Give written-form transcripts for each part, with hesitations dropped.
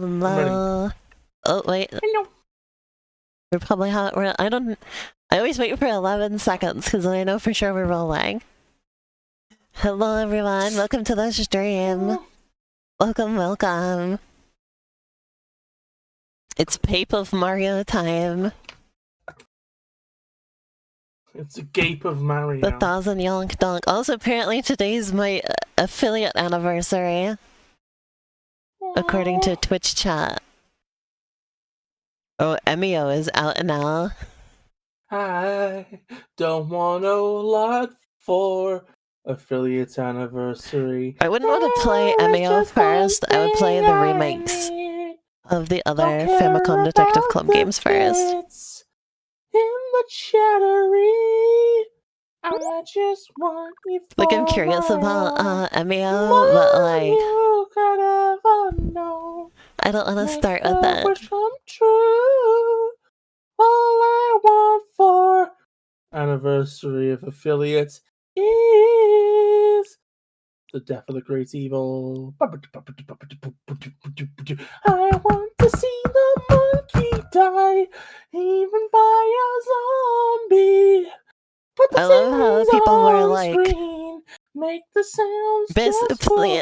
I'm ready. Hello. Oh wait, Hello. we're probably hot. I always wait for 11 seconds because I know for sure we're rolling. Hello everyone, welcome to the stream. Welcome. It's Pape of Mario time. It's a gape of Mario. The 1000 Yonk Donk. Also, apparently today's my affiliate anniversary, according to Twitch chat. Oh, Emio is out now. I don't want a lot for affiliate's anniversary. I wouldn't want to play Emio first. I would play the remakes of the other Famicom Detective Club games first. In the chattery, I just want you for Like, I'm curious my about own. Emio, but like, You could ever know. I don't want to Make start with the it. wish come true. All I want for anniversary of affiliates is the death of the great evil. I want to see the monkey die, even by a zombie. Put the I love how sounds people were on like, screen. Make the sounds "Bis, just for me.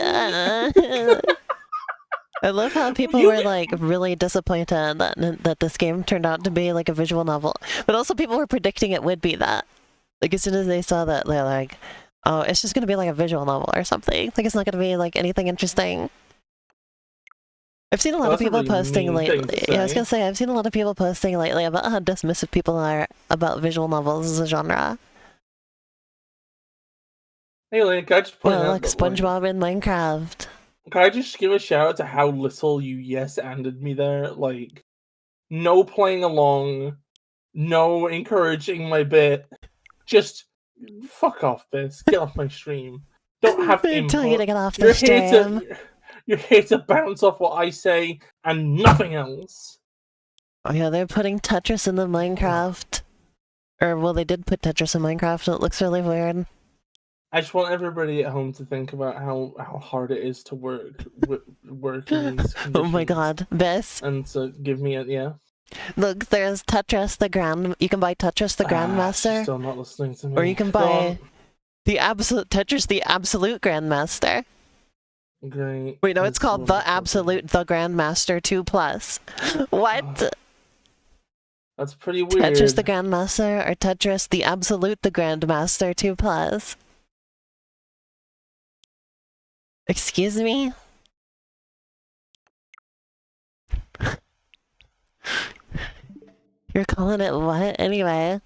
I love how people were like really disappointed that this game turned out to be like a visual novel, but also people were predicting it would be that. Like as soon as they saw that, they're like, "Oh, it's just gonna be like a visual novel or something. Like it's not gonna be like anything interesting." I've seen a lot of people posting lately. Yeah, I was gonna say I've seen a lot of people posting lately about how dismissive people are about visual novels as a genre. Hey, Link, I just point out like SpongeBob in Minecraft. Can I just give a shout out to how little you yes-anded me there? Like, no playing along, no encouraging my bit. Just fuck off, Bis. Get off my stream. Don't have input. Tell you to get off the stream. You're here to bounce off what I say and nothing else. Oh yeah, they're putting Tetris in the Minecraft. Or, well, they did put Tetris in Minecraft, and it looks really weird. I just want everybody at home to think about how hard it is to work in these conditions. Oh my god, Bis. And to give me a, yeah. Look, there's Tetris the Grand... You can buy Tetris the Grandmaster. She's still not listening to me. Or you can buy the Tetris the Absolute Grandmaster. Great. Wait, no, it's called the Absolute the Grandmaster 2+. What? That's pretty weird. Tetris the Grandmaster or Tetris the Absolute the Grandmaster 2+. Excuse me? You're calling it what? Anyway.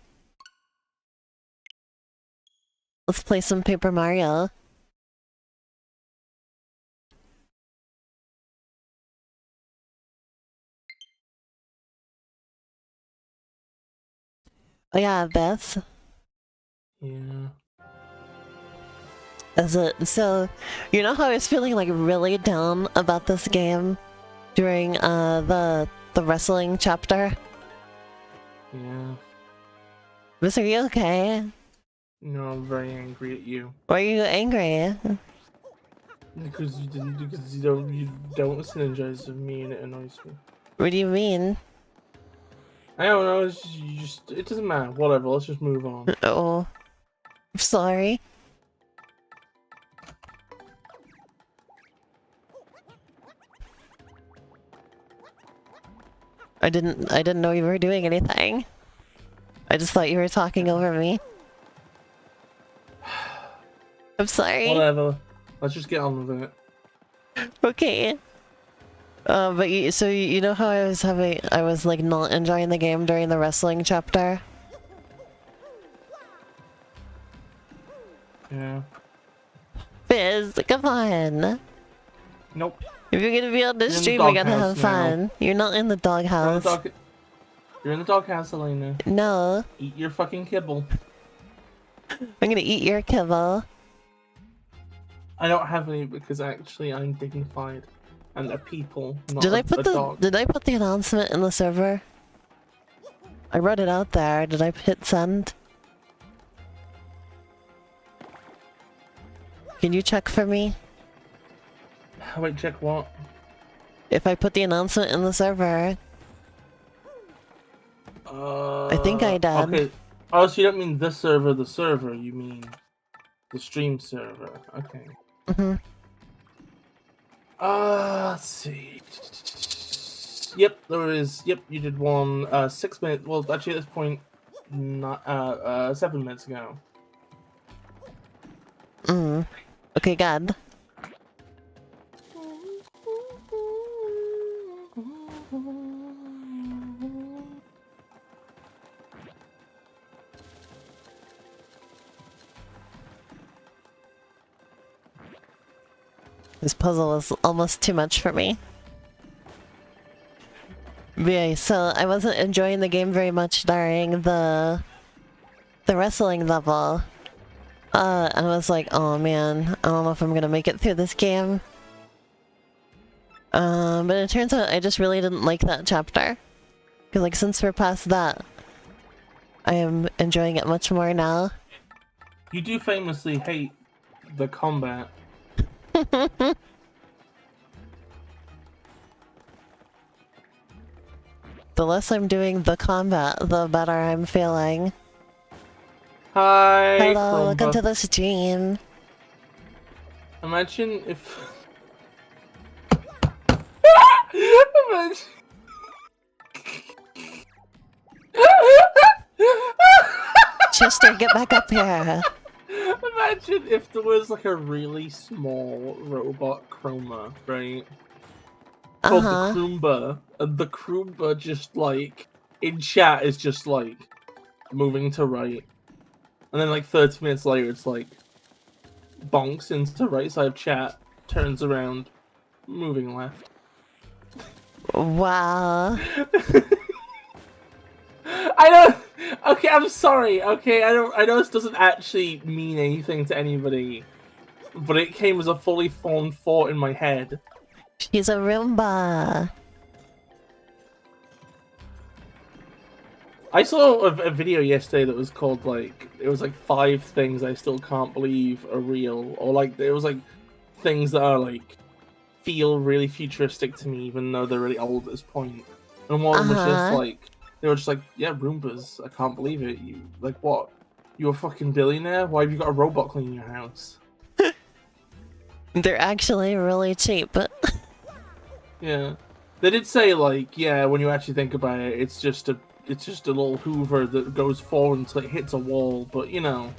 Let's play some Paper Mario. Oh yeah, Beth. Yeah. So, you know how I was feeling like really down about this game during the wrestling chapter? Yeah. Miss, are you okay? No, I'm very angry at you. Why are you angry? Because you don't synergize with me and it annoys me. What do you mean? I don't know, it doesn't matter. Whatever, let's just move on. Oh. I'm sorry. I didn't know you were doing anything. I just thought you were talking over me. I'm sorry. Whatever. Let's just get on with it. Okay. But you know how I was like not enjoying the game during the wrestling chapter? Yeah. Biz, come on. Nope. If you're gonna be on the stream, we gotta have fun. You're not in the doghouse. You're in the doghouse, Elena. No. Eat your fucking kibble. I'm gonna eat your kibble. I don't have any because actually I'm dignified and a people, not Did I put the announcement in the server? I wrote it out there. Did I hit send? Can you check for me? Wait, check what? If I put the announcement in the server, I think I did. Okay. Oh, so you don't mean the server, you mean the stream server. Okay. Mm-hmm. Let's see. Yep, there is. Yep, you did one 6 minutes. Well, actually, at this point, not 7 minutes ago. Okay, good. This puzzle is almost too much for me. But yeah, so I wasn't enjoying the game very much during the wrestling level. And I was like, oh man, I don't know if I'm gonna make it through this game. But it turns out I just really didn't like that chapter. Because like since we're past that, I am enjoying it much more now. You do famously hate the combat. The less I'm doing the combat, the better I'm feeling. Hi, Hello, welcome Chromebook. to the stream. Imagine if... Imagine... Chester, get back up here. Imagine if there was like a really small robot Chroma, right? Called the Kroomba, and the Kroomba just like in chat is just like moving to right, and then like 30 minutes later it's like bonks into right side of chat, turns around, moving left. Wow. I don't. Okay, I'm sorry. Okay, I don't. I know this doesn't actually mean anything to anybody, but it came as a fully formed thought in my head. She's a Roomba. I saw a video yesterday that was called like it was like 5 things I still can't believe are real, or like it was like things that are like feel really futuristic to me, even though they're really old at this point. And one of them was just like they were just like, yeah, Roombas. I can't believe it. You like what? You're a fucking billionaire? Why have you got a robot cleaning your house? They're actually really cheap. Yeah, they did say like, yeah, when you actually think about it, it's just a little Hoover that goes forward until it hits a wall. But you know.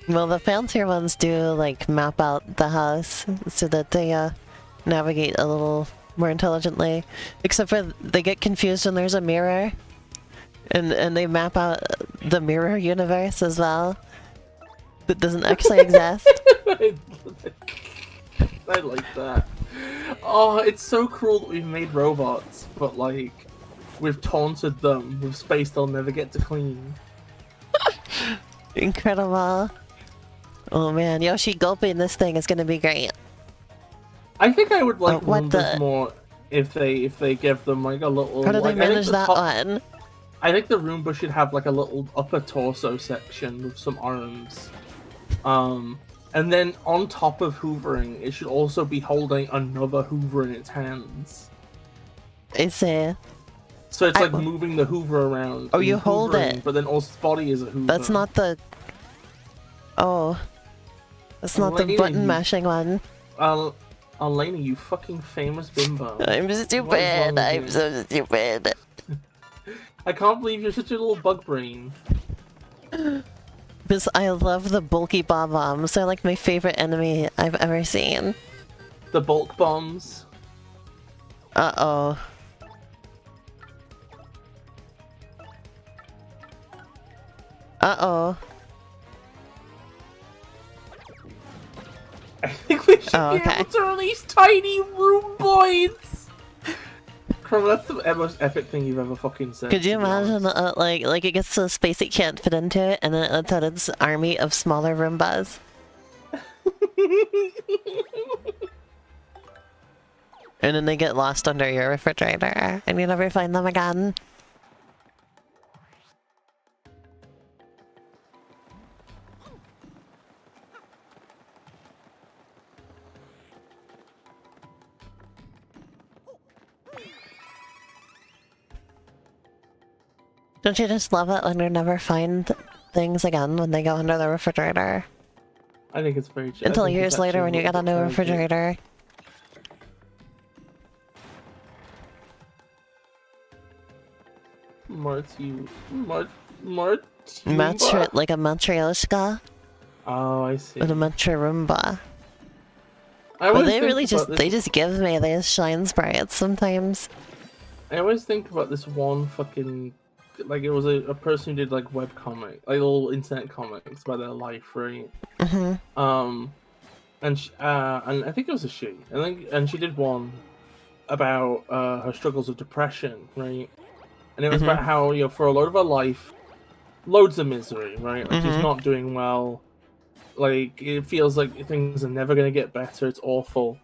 Well, the fancier ones do like map out the house so that they navigate a little more intelligently. Except for they get confused when there's a mirror, and they map out the mirror universe as well. That doesn't actually exist. I like that. Oh, it's so cruel that we've made robots, but like we've taunted them with space they'll never get to clean. Incredible. Oh man, Yoshi gulping this thing is gonna be great. I think I would like what Roombas more if they give them like a little. How do they like, manage that one? I think the Roomba should have like a little upper torso section with some arms. And then on top of hoovering, it should also be holding another Hoover in its hands. I see. So it's like moving the Hoover around. Oh, you hold it. But then also its body is a Hoover. That's not the... Oh. That's not the button mashing one. Elena, you fucking famous bimbo. I'm stupid. I'm so stupid. I can't believe you're such a little bug brain. Because I love the bulky bob-bombs. They're like my favorite enemy I've ever seen. The bulk bombs. Uh-oh. Uh-oh. I think we should be able to release tiny Roomboids! Chrome, that's the most epic thing you've ever fucking said. Could you imagine, like it gets so space it can't fit into it, and then it lets out its army of smaller Roombas? And then they get lost under your refrigerator, and you never find them again. Don't you just love it when you never find things again when they go under the refrigerator? I think it's very. Until years later when you get a new refrigerator. Like a matryoshka? Oh, I see. With a matryoshka. But they really just give me these shine sprites sometimes. I always think about this one fucking, like, it was a person who did like webcomic, like little internet comics about their life, right? And I think it was a she. And she did one about her struggles with depression, right? And it was about how, you know, for a lot of her life, loads of misery, right? Like, she's not doing well. Like, it feels like things are never gonna get better. It's awful.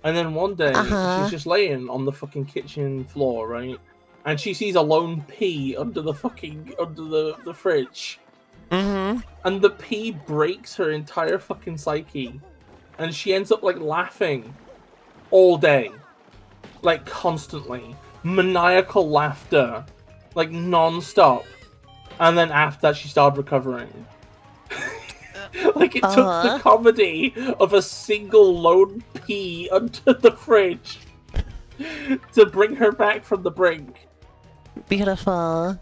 And then one day, she's just laying on the fucking kitchen floor, right? And she sees a lone pea under the fridge. And the pea breaks her entire fucking psyche. And she ends up, like, laughing all day. Like, constantly. Maniacal laughter. Like, non-stop. And then after that, she started recovering. Like, it took the comedy of a single lone pea under the fridge to bring her back from the brink. Beautiful.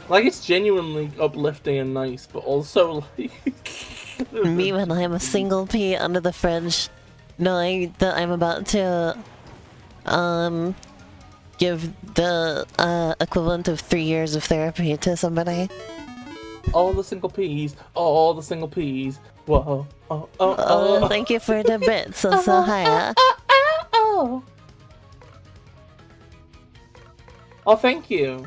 Like, it's genuinely uplifting and nice, but also, like... Me when I'm a single pea under the fridge, knowing that I'm about to, give the, equivalent of 3 years of therapy to somebody. All the single peas, all the single peas. Whoa, oh. Thank you for the bits, so hiya. Oh, thank you.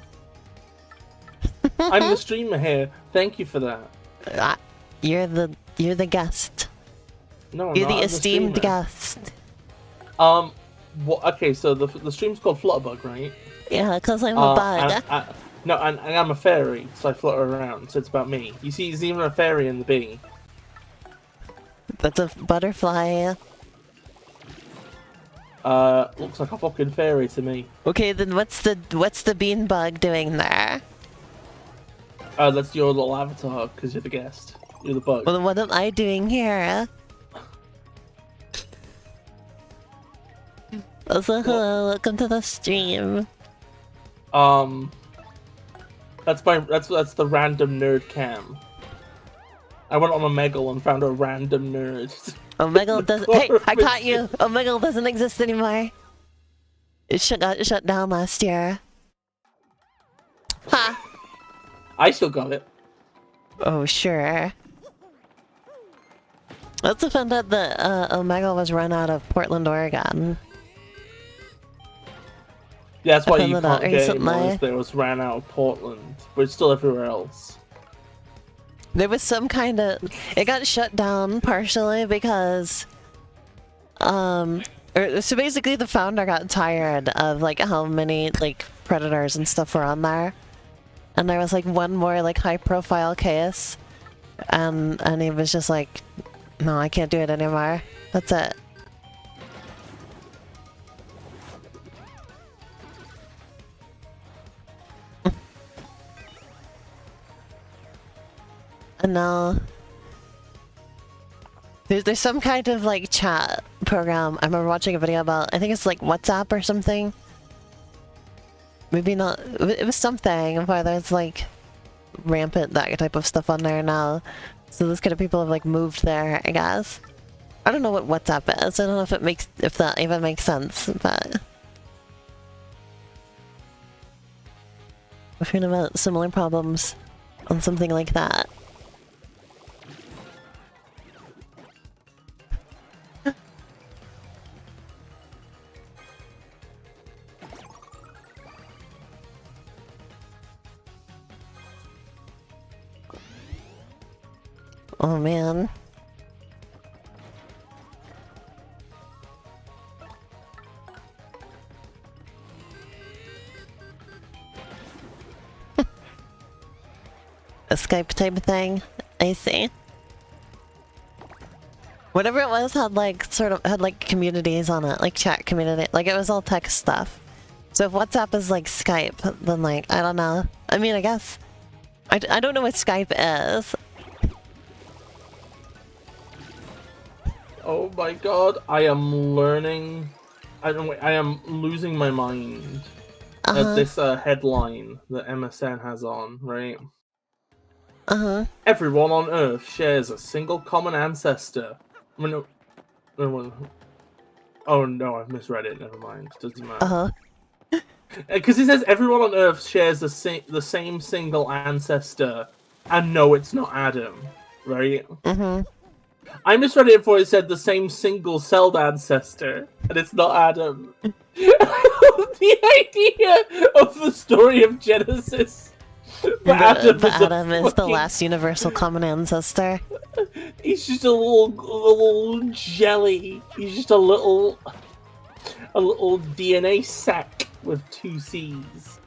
I'm the streamer here. Thank you for that. You're the guest. No, you're the esteemed guest. Okay, so the stream's called FlutterBug, right? Yeah, because I'm a bug. No, and I'm a fairy, so I flutter around, so it's about me. You see, there's even a fairy in the bee. That's a butterfly. Looks like a fucking fairy to me. Okay, then what's the bean bug doing there? That's your little avatar, because you're the guest. You're the bug. Well, what am I doing here? Also, hello, welcome to the stream. That's the random nerd cam. I went on Omegle and found a random nerd. Omegle doesn't. Hey, I caught you. Omegle doesn't exist anymore. It got shut down last year. Ha! I still got it. Oh sure. I also found out that Omegle was run out of Portland, Oregon. Yeah, that's why you can't get it anymore. It was ran out of Portland, but it's still everywhere else. There was some kind of... It got shut down partially because... so basically the founder got tired of, like, how many, like, predators and stuff were on there. And there was, like, one more, like, high-profile case. And he was just like, no, I can't do it anymore. That's it. And now there's some kind of like chat program I remember watching a video about. I think it's like WhatsApp or something. Maybe not. It was something where there's like rampant that type of stuff on there now. So those kind of people have like moved there, I guess. I don't know what WhatsApp is. I don't know if that even makes sense, but I've heard about similar problems on something like that. Oh man. A Skype type of thing? I see. Whatever it was had like had like communities on it, like chat community, like it was all text stuff. So if WhatsApp is like Skype, then like, I don't know. I mean, I guess... I don't know what Skype is. Oh my god, I am learning... I am losing my mind at this headline that MSN has on, right? Everyone on Earth shares a single common ancestor. I mean, oh no, I've misread it, never mind. Doesn't matter. Because it says everyone on Earth shares the same single ancestor, and no, it's not Adam, right? I misread it before it said the same single-celled ancestor, and it's not Adam. The idea of the story of Genesis. But Adam is the last universal common ancestor. He's just a little jelly. He's just a little DNA sack with 2 C's.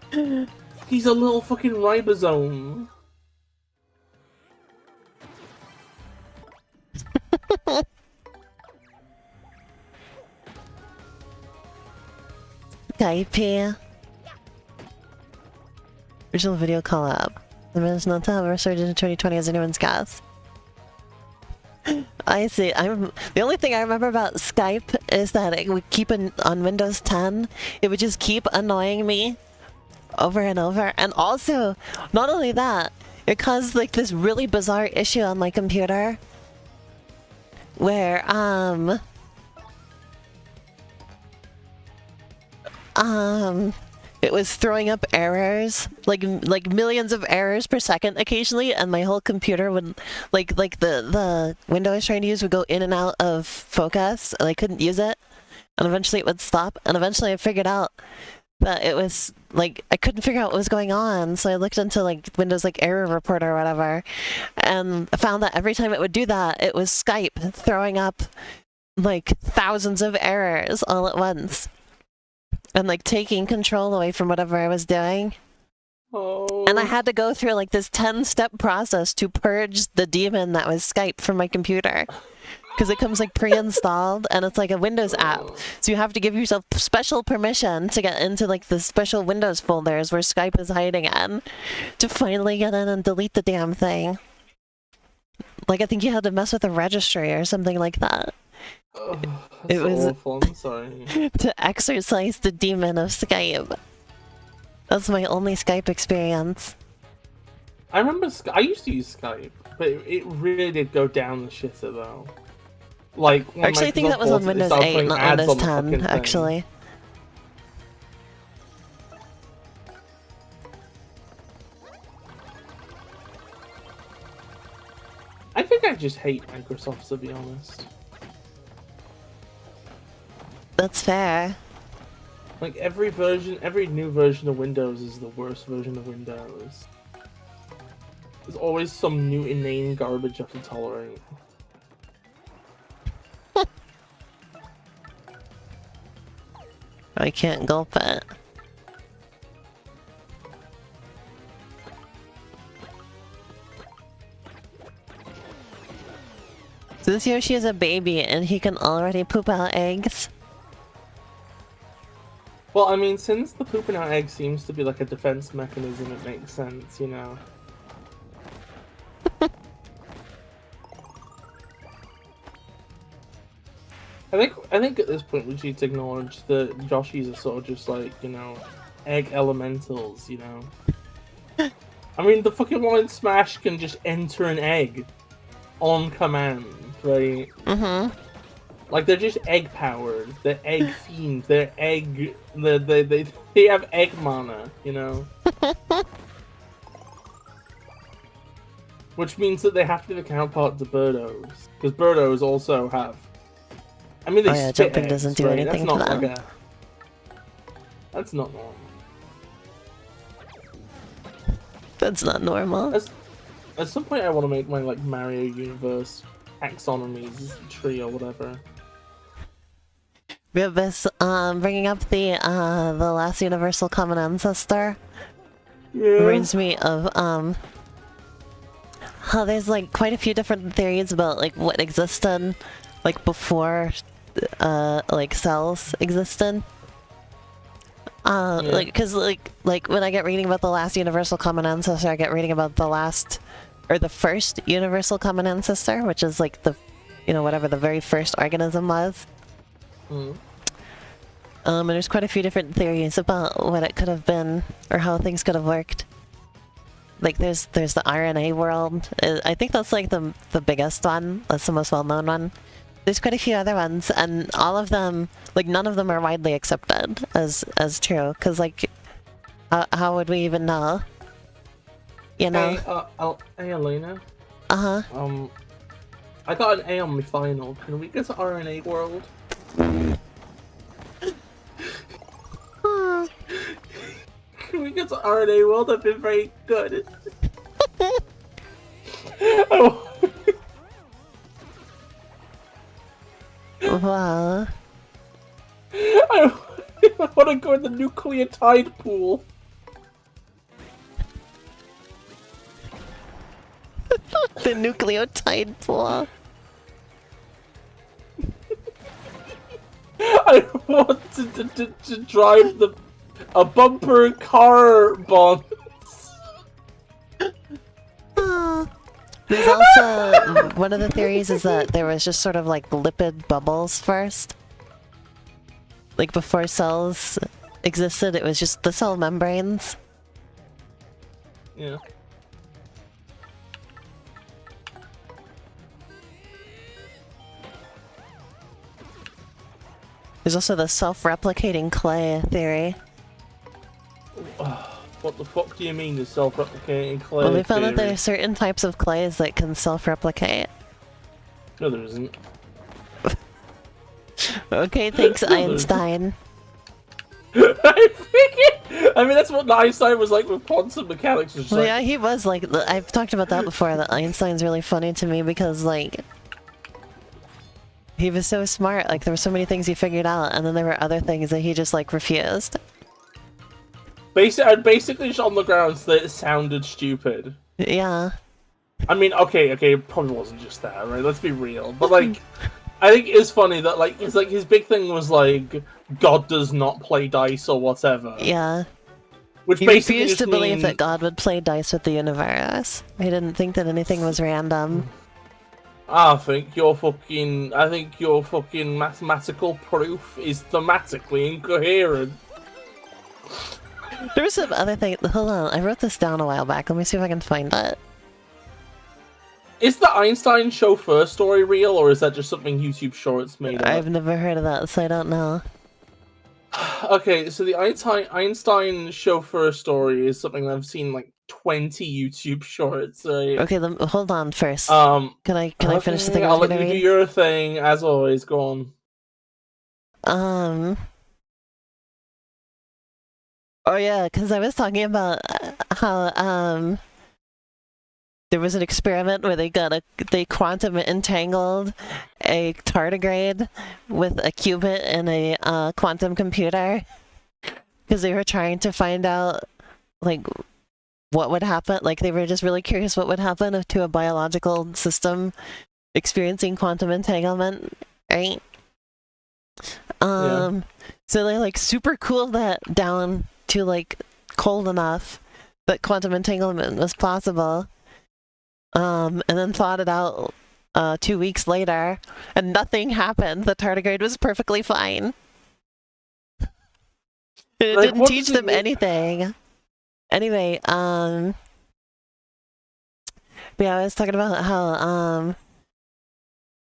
He's a little fucking ribosome. Skype. Original video collab. The man's not to have resurged in 2020 as anyone's guess. I see. The only thing I remember about Skype is that it would keep on Windows 10. It would just keep annoying me over and over. And also, not only that, it caused like this really bizarre issue on my computer where it was throwing up errors, like millions of errors per second occasionally, and my whole computer would, like the window I was trying to use would go in and out of focus, and I couldn't use it, and eventually it would stop, and eventually I figured out that it was, like, I couldn't figure out what was going on, so I looked into, like, Windows, like, Error Report or whatever, and I found that every time it would do that, it was Skype throwing up, like, thousands of errors all at once. And like taking control away from whatever I was doing. And I had to go through like this 10-step process to purge the demon that was Skype from my computer. Because it comes like pre-installed and it's like a Windows app. So you have to give yourself special permission to get into like the special Windows folders where Skype is hiding in. To finally get in and delete the damn thing. Like I think you had to mess with a registry or something like that. Oh, it was awful. I'm sorry. To exorcise the demon of Skype. That's my only Skype experience. I remember I used to use Skype, but it really did go down the shitter though. Like actually, I think that was on Windows 8, not Windows 10. Actually. I think I just hate Microsoft, to be honest. That's fair. Like every new version of Windows is the worst version of Windows. There's always some new inane garbage you have to tolerate. I can't gulp it. So this Yoshi is a baby and he can already poop out eggs. Well, I mean, since the pooping out egg seems to be like a defense mechanism, it makes sense, you know. I think at this point we need to acknowledge that Yoshis are sort of just like, you know, egg elementals, you know. I mean, the fucking one in Smash can just enter an egg on command, right? Like they're just egg powered. They're egg themed. They're egg. They have egg mana, you know. Which means that they have to be the counterpart to Birdos, because Birdos also have. I mean, they spit jumping eggs, doesn't do right? anything That's not for them. like that's not normal. That's not normal. At some point, I want to make my like Mario universe taxonomies tree or whatever. We have this bringing up the last universal common ancestor. Yeah. Reminds me of how there's like quite a few different theories about like what existed like before like cells existed. Like, cause like when I get reading about the last universal common ancestor, I get reading about the first universal common ancestor, which is like whatever the very first organism was. And there's quite a few different theories about what it could have been or how things could have worked. Like there's the RNA world. I think that's like the biggest one. That's the most well-known one. There's quite a few other ones, and all of them, like none of them are widely accepted as true. Cause like, how would we even know? You know? Hey Elena. Uh-huh. I got an A on my final. Can we get to RNA world? Can we get to RNA world? I've been very good. Wow. I want to go in the nucleotide pool. The nucleotide pool. I want to drive a bumper car bomb. There's also one of the theories is that there was just sort of like lipid bubbles first. Like before cells existed, it was just the cell membranes. Yeah. There's also the self-replicating clay theory. What the fuck do you mean, the self-replicating clay? Well, we found that there are certain types of clays that can self-replicate. No, there isn't. Okay, thanks, Einstein. I mean, that's what Einstein was like with quantum mechanics. Well, yeah, he was like. I've talked about that before. That Einstein's really funny to me because, like, he was so smart. Like, there were so many things he figured out, and then there were other things that he just like refused. Basically, just on the grounds that it sounded stupid. Yeah. I mean, okay, it probably wasn't just that, right? Let's be real. But like, I think it's funny that like it's like his big thing was like God does not play dice or whatever. Yeah. Which he basically refused to believe means... that God would play dice with the universe. He didn't think that anything was random. I think your fucking mathematical proof is thematically incoherent. There was some other thing. Hold on, I wrote this down a while back. Let me see if I can find it. Is the Einstein chauffeur story real, or is that just something YouTube Shorts made up? I've never heard of that, so I don't know. Okay, so the Einstein chauffeur story is something that I've seen like 20 YouTube Shorts. Right? Okay, hold on first. Can I finish the thing I was gonna read? I'll let you do your thing, as always. Go on. Oh yeah, because I was talking about how there was an experiment where they quantum entangled a tardigrade with a qubit in a quantum computer because they were trying to find out like what would happen. Like they were just really curious what would happen to a biological system experiencing quantum entanglement, right? Yeah. So they like super cooled that down to like cold enough that quantum entanglement was possible. And then thought it out 2 weeks later, and nothing happened. The tardigrade was perfectly fine. It Like, didn't teach them anything. Anyway, but yeah, I was talking about how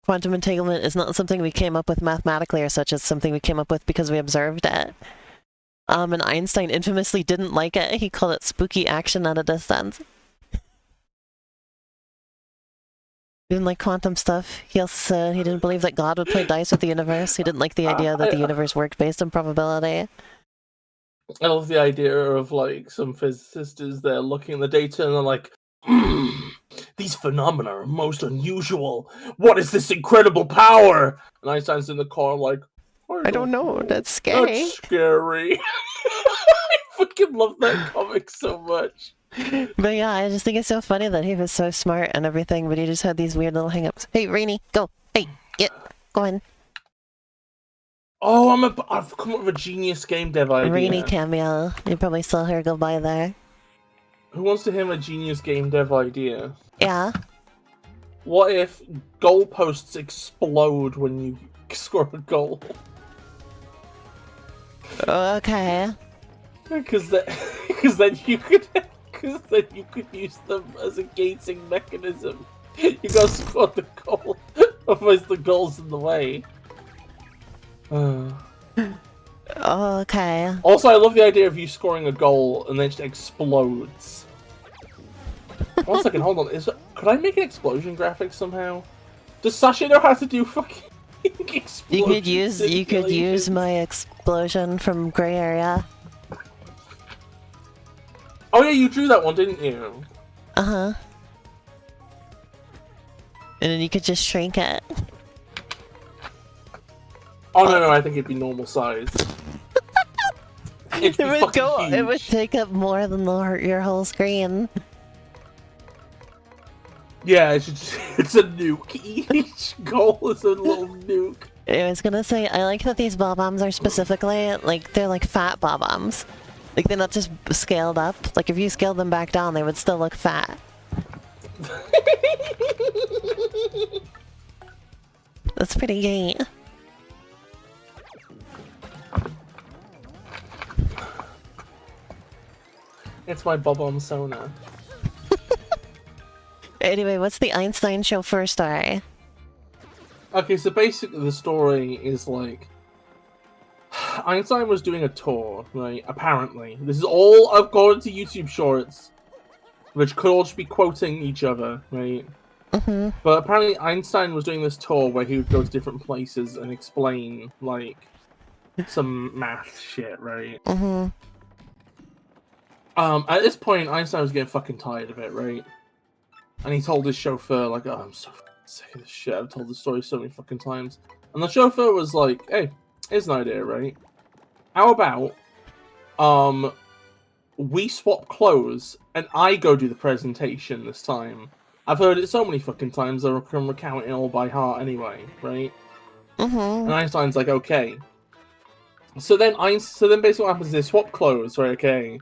quantum entanglement is not something we came up with mathematically or such. It's something we came up with because we observed it. And Einstein infamously didn't like it. He called it spooky action at a distance. He didn't like quantum stuff. He also said he didn't believe that God would play dice with the universe. He didn't like the idea that the universe worked based on probability. I love the idea of like some physicists is there looking at the data and they're like, these phenomena are most unusual. What is this incredible power? And Einstein's in the car like, I don't know. That's scary. That's scary. I fucking love that comic so much. But yeah, I just think it's so funny that he was so smart and everything, but he just had these weird little hangups. Hey, Rainy, go. Hey, go in. Oh, I've come up with a genius game dev idea. Rainy cameo. You probably saw her go by there. Who wants to hear a genius game dev idea? Yeah. What if goalposts explode when you score a goal? Okay. Because then you could use them as a gating mechanism. You gotta score the goal, otherwise the goal's in the way. Okay. Also, I love the idea of you scoring a goal and then it just explodes. 1 second, hold on. Could I make an explosion graphic somehow? Does Sasha know how to do fucking explosion You could use my explosion from Gray Area. Oh yeah, you drew that one, didn't you? Uh-huh. And then you could just shrink it. Oh no, I think it'd be normal size. It'd be fucking huge. It would take up more than your whole screen. Yeah, it's a nuke. Each goal is a little nuke. I was gonna say, I like that these bob-ombs are specifically, like, they're like fat bob-ombs. Like, they're not just scaled up. Like, if you scaled them back down, they would still look fat. That's pretty great. It's my bob-omb Sona. Anyway, what's the Einstein chauffeur story? Okay, so basically the story is like... Einstein was doing a tour, right? Apparently. This is all according to YouTube shorts, which could all just be quoting each other, right? Mm-hmm. But apparently Einstein was doing this tour where he would go to different places and explain, like, some math shit, right? Mm-hmm. At this point, Einstein was getting fucking tired of it, right? And he told his chauffeur, like, oh, I'm so sick of this shit. I've told this story so many fucking times. And the chauffeur was like, hey, here's an idea, right? How about, we swap clothes and I go do the presentation this time. I've heard it so many fucking times that I can recount it all by heart anyway, right? Mm-hmm. And Einstein's like, okay. So then basically what happens is they swap clothes, right, okay?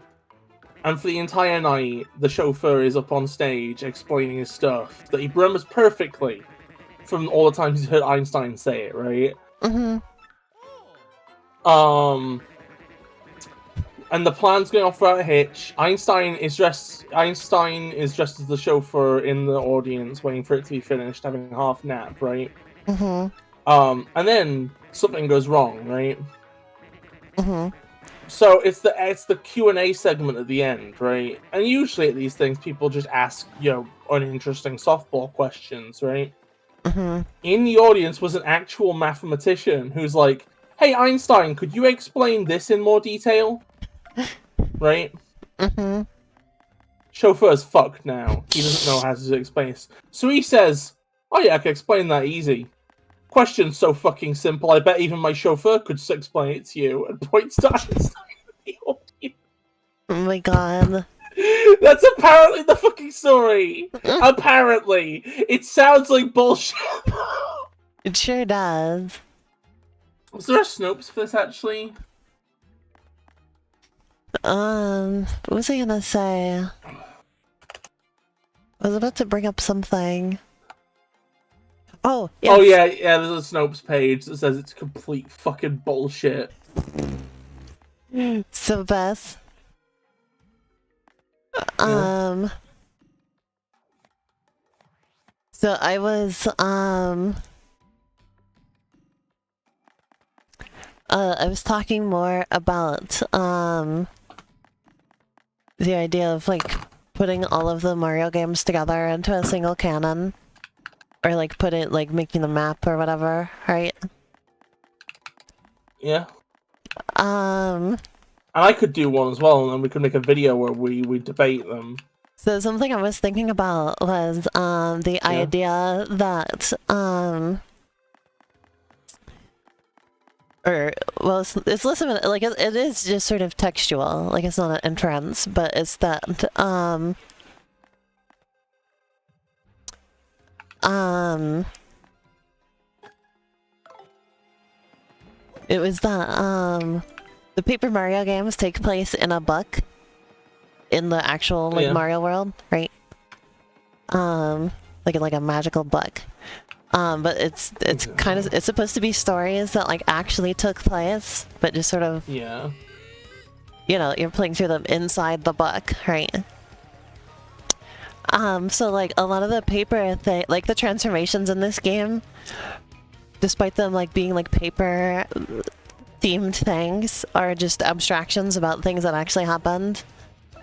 And for the entire night, the chauffeur is up on stage explaining his stuff that he remembers perfectly from all the times he's heard Einstein say it, right? Mm-hmm. And the plan's going off without a hitch. Einstein is dressed as the chauffeur in the audience, waiting for it to be finished, having a half nap, right? Mm-hmm. And then something goes wrong, right? Mm-hmm. So it's the Q&A segment at the end, right? And usually at these things, people just ask, uninteresting softball questions, right? Mm-hmm. In the audience was an actual mathematician who's like, hey, Einstein, could you explain this in more detail? Right? Mm-hmm. Chauffeur's fucked now. He doesn't know how to explain this. So he says, oh yeah, I can explain that easy. Question's so fucking simple, I bet even my chauffeur could explain it to you. And points to Einstein in the audience. Oh my god. That's apparently the fucking story. Apparently. It sounds like bullshit. It sure does. Was there a Snopes for this, actually? What was I gonna say? I was about to bring up something. Oh, yes. Oh, yeah, there's a Snopes page that says it's complete fucking bullshit. So, Beth. Yeah. So I was, I was talking more about, the idea of, like, putting all of the Mario games together into a single canon. Or, like, making the map or whatever, right? Yeah. And I could do one as well, and then we could make a video where we debate them. So something I was thinking about was, the idea that, it's less of an, like, it is just sort of textual, like, it's not an inference, but it's that, It was the Paper Mario games take place in a book in the actual like Mario world, right? Like a magical book. But it's kind of, it's supposed to be stories that like actually took place, but just sort of, you know, you're playing through them inside the book, right? So like a lot of the paper thing, like the transformations in this game, despite them like being like paper themed things, are just abstractions about things that actually happened.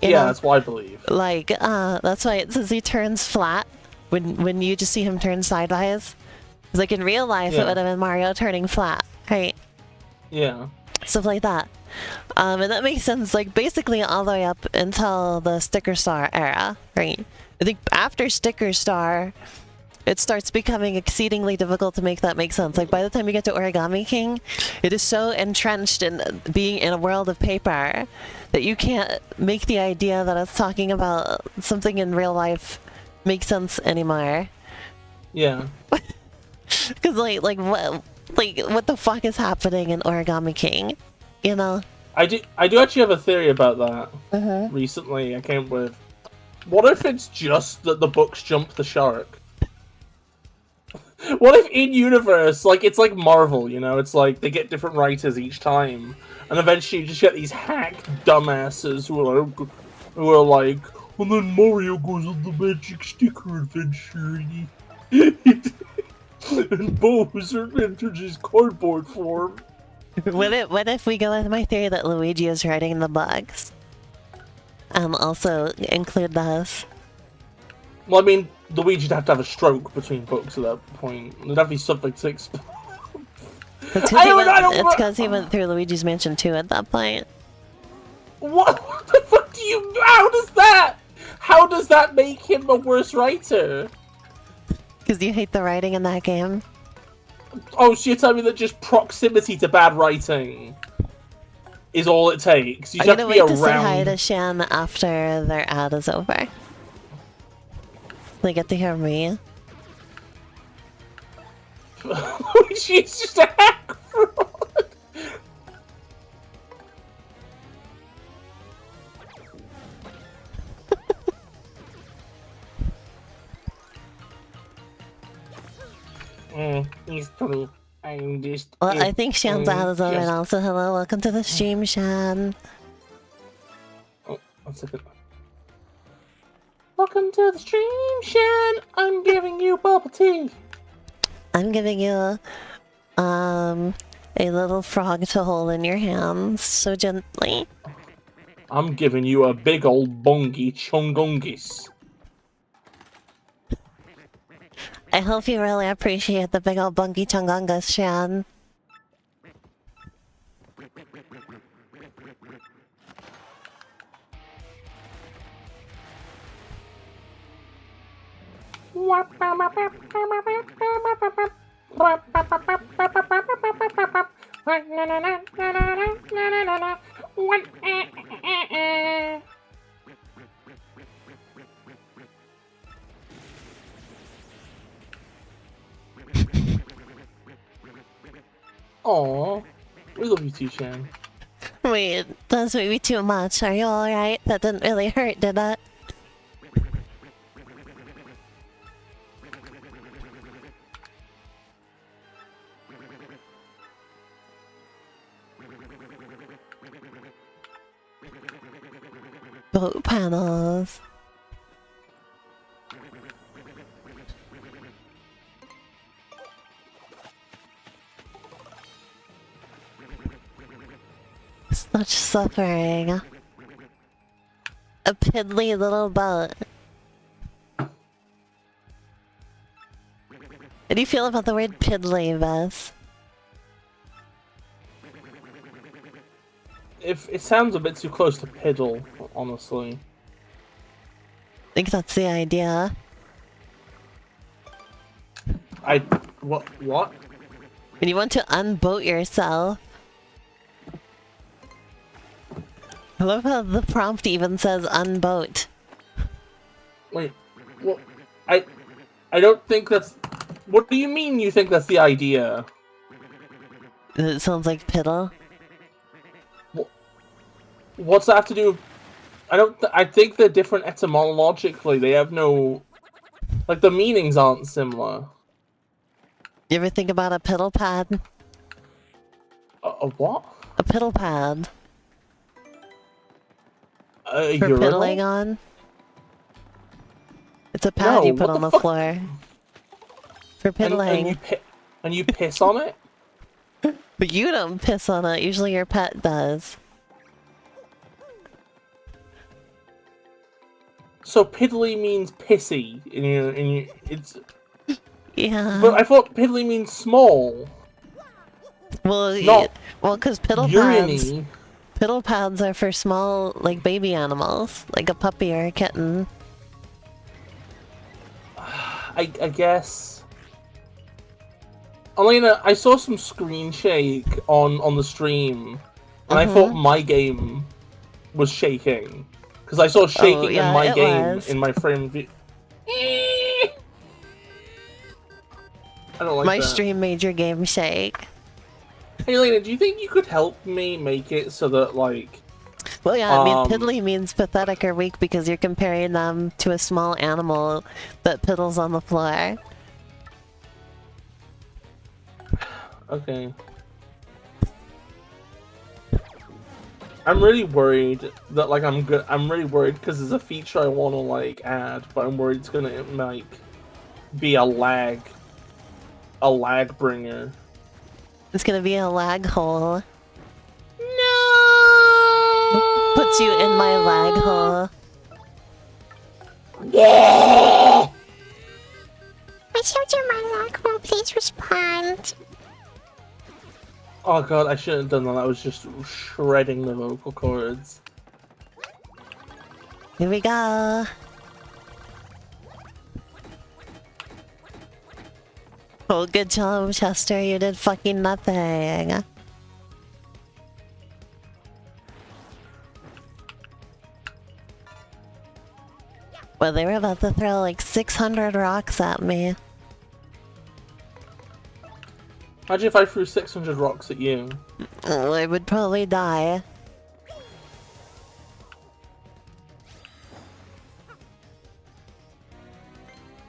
You know? That's what I believe. Like, that's why it says he turns flat when you just see him turn sideways. Because like in real life, it would have been Mario turning flat, right? Yeah. Stuff like that. And that makes sense, like, basically all the way up until the Sticker Star era, right? I think after Sticker Star, it starts becoming exceedingly difficult to make that make sense. Like, by the time you get to Origami King, it is so entrenched in being in a world of paper that you can't make the idea that it's talking about something in real life make sense anymore. Yeah. Because, like, what the fuck is happening in Origami King? You know? I do actually have a theory about that. Recently, I came up with. What if it's just that the books jump the shark? What if in universe, like, it's like Marvel, you know? It's like they get different writers each time, and eventually you just get these hack dumbasses who are like, well, then Mario goes on the magic sticker adventure, and Bowser enters his cardboard form. What if we go with my theory that Luigi is writing the bugs? Also include those. Well, I mean, Luigi'd have to have a stroke between books at that point. There'd have to be something to explain. It's because he went through Luigi's Mansion 2 at that point. What the fuck do you... How does that make him a worse writer? Because you hate the writing in that game? Oh, so you're telling me that just proximity to bad writing is all it takes? You just have to be around... say hi to Shan after their ad is over. They get to hear me. She's just a hack fraud. It's true. I'm just... Well, I think Shan's ad is over now, so hello, welcome to the stream, Shan. Oh, 1 second. Welcome to the stream, Shan. I'm giving you bubble tea. I'm giving you, a little frog to hold in your hands, so gently. I'm giving you a big old bongy chongongis. I hope you really appreciate the big old bungy chungungus, Shan. Aww, we love you too, Shan. Wait, that's maybe too much. Are you alright? That didn't really hurt, did it? Boat panels. Such suffering. A piddly little boat. How do you feel about the word piddly, Bess? It sounds a bit too close to piddle, honestly. I think that's the idea. What? When you want to unboat yourself. I love how the prompt even says unboat. Wait, what? I don't think that's... What do you mean you think that's the idea? It sounds like piddle. What's that have to do with... I think they're different etymologically. They have no... Like, the meanings aren't similar. You ever think about a piddle pad? A what? A piddle pad. A For urinal? piddling on? It's a pad No, you put what on the fuck? floor. For piddling. And you piss on it? But you don't piss on it, usually your pet does. So piddly means pissy it's... Yeah. But I thought piddly means small. Well, Not well, because piddle pads are for small, like, baby animals. Like a puppy or a kitten. I guess... Elena, I saw some screen shake on the stream, and I thought my game was shaking. Because I saw shaking in my game in my frame view. I don't like my that. stream made your game shake. Hey, Elena, do you think you could help me make it so that, like... Well, yeah, I mean, piddly means pathetic or weak because you're comparing them to a small animal that piddles on the floor. Okay. I'm really worried that, like, I'm really worried because there's a feature I want to, like, add, but I'm worried it's gonna, like, be a lag bringer. It's gonna be a lag hole. No! Puts you in my lag hole. Yeah! I showed you my lag hole, please respond. Oh god, I shouldn't have done that. I was just shredding the vocal cords. Here we go. Oh, good job, Chester. You did fucking nothing. Well, they were about to throw like 600 rocks at me. Imagine if I threw 600 rocks at you. Oh, I would probably die.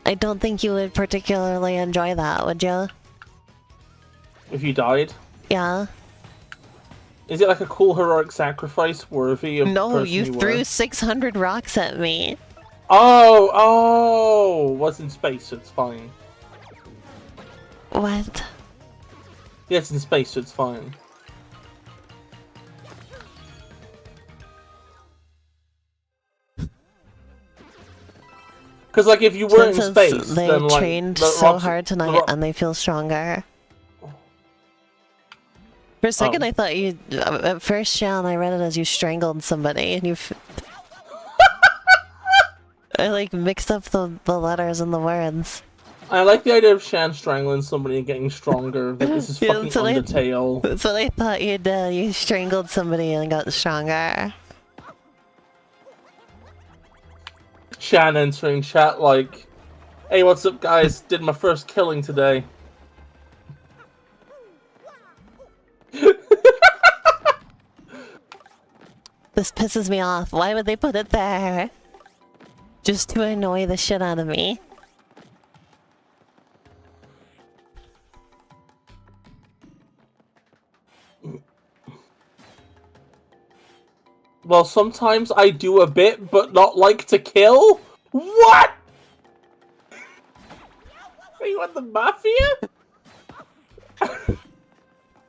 I don't think you would particularly enjoy that, would you? If you died? Yeah. Is it like a cool heroic sacrifice worthy of the No, person you you threw were? 600 rocks at me. Oh! Well, it's in space, so it's fine. What? Yeah, it's in space, so it's fine. Because, like, if you weren't in space, they then, like, trained the so rocks, hard tonight and they feel stronger. For a second, I thought you. At first, Sean, I read it as you strangled somebody, and you. I like mixed up the letters and the words. I like the idea of Shan strangling somebody and getting stronger. Like, this is fucking Undertale. That's what I thought you did. You strangled somebody and got stronger. Shan entering chat like, "Hey, what's up, guys? Did my first killing today." This pisses me off. Why would they put it there? Just to annoy the shit out of me. Well, sometimes I do a bit, but not like to kill? What? Are you in the mafia?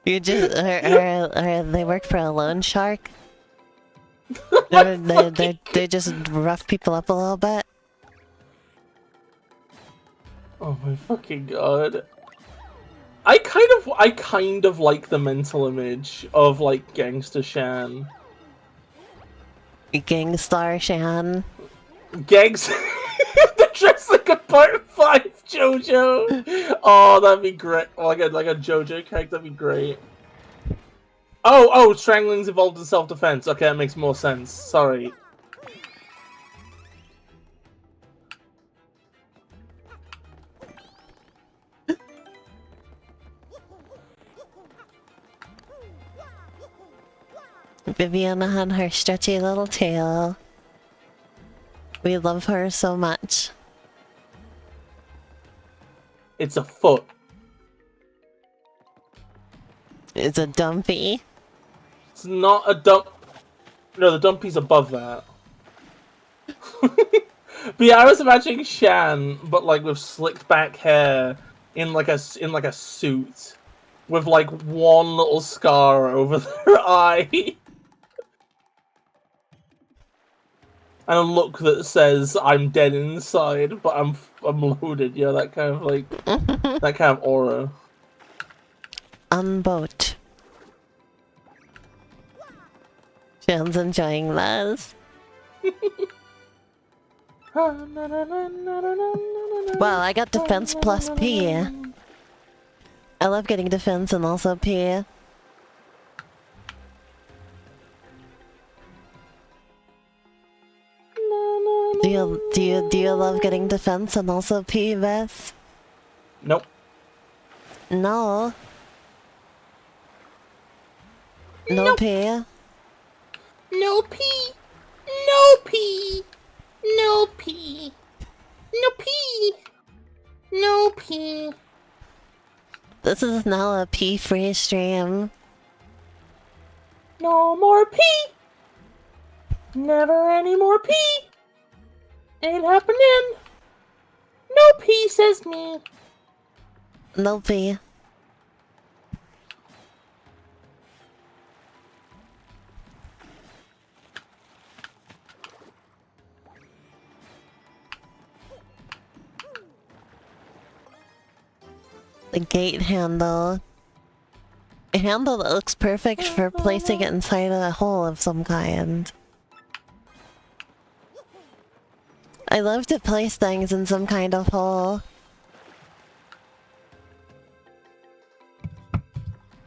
You just... they work for a loan shark? They just rough people up a little bit? Oh my fucking god. I kind of like the mental image of, like, Gangster Shan. Gangstar Shan. Gangs. They're dressed like a part 5 JoJo. Oh, that'd be great. Like a JoJo character, that'd be great. Oh, strangling's evolved in self-defense. Okay, that makes more sense. Sorry. Viviana and her stretchy little tail. We love her so much. It's a foot. It's a dumpy. It's not a dump. No, the dumpy's above that. But yeah, I was imagining Shan, but like with slicked back hair, in like a suit, with like one little scar over their eye, and a look that says "I'm dead inside, but I'm loaded." Yeah, that kind of like that kind of aura. Unboat. Shan's enjoying this. Well, I got defense plus P. I love getting defense and also P. Do you love getting defense and also P, Ves? Nope. No. No P. No pee. No pee. No pee. No pee. No pee. This is now a P-free stream. No more pee. Never any more pee. Ain't happening. No pee, says me. No P. The gate handle. A handle that looks perfect for placing it inside a hole of some kind. I love to place things in some kind of hole.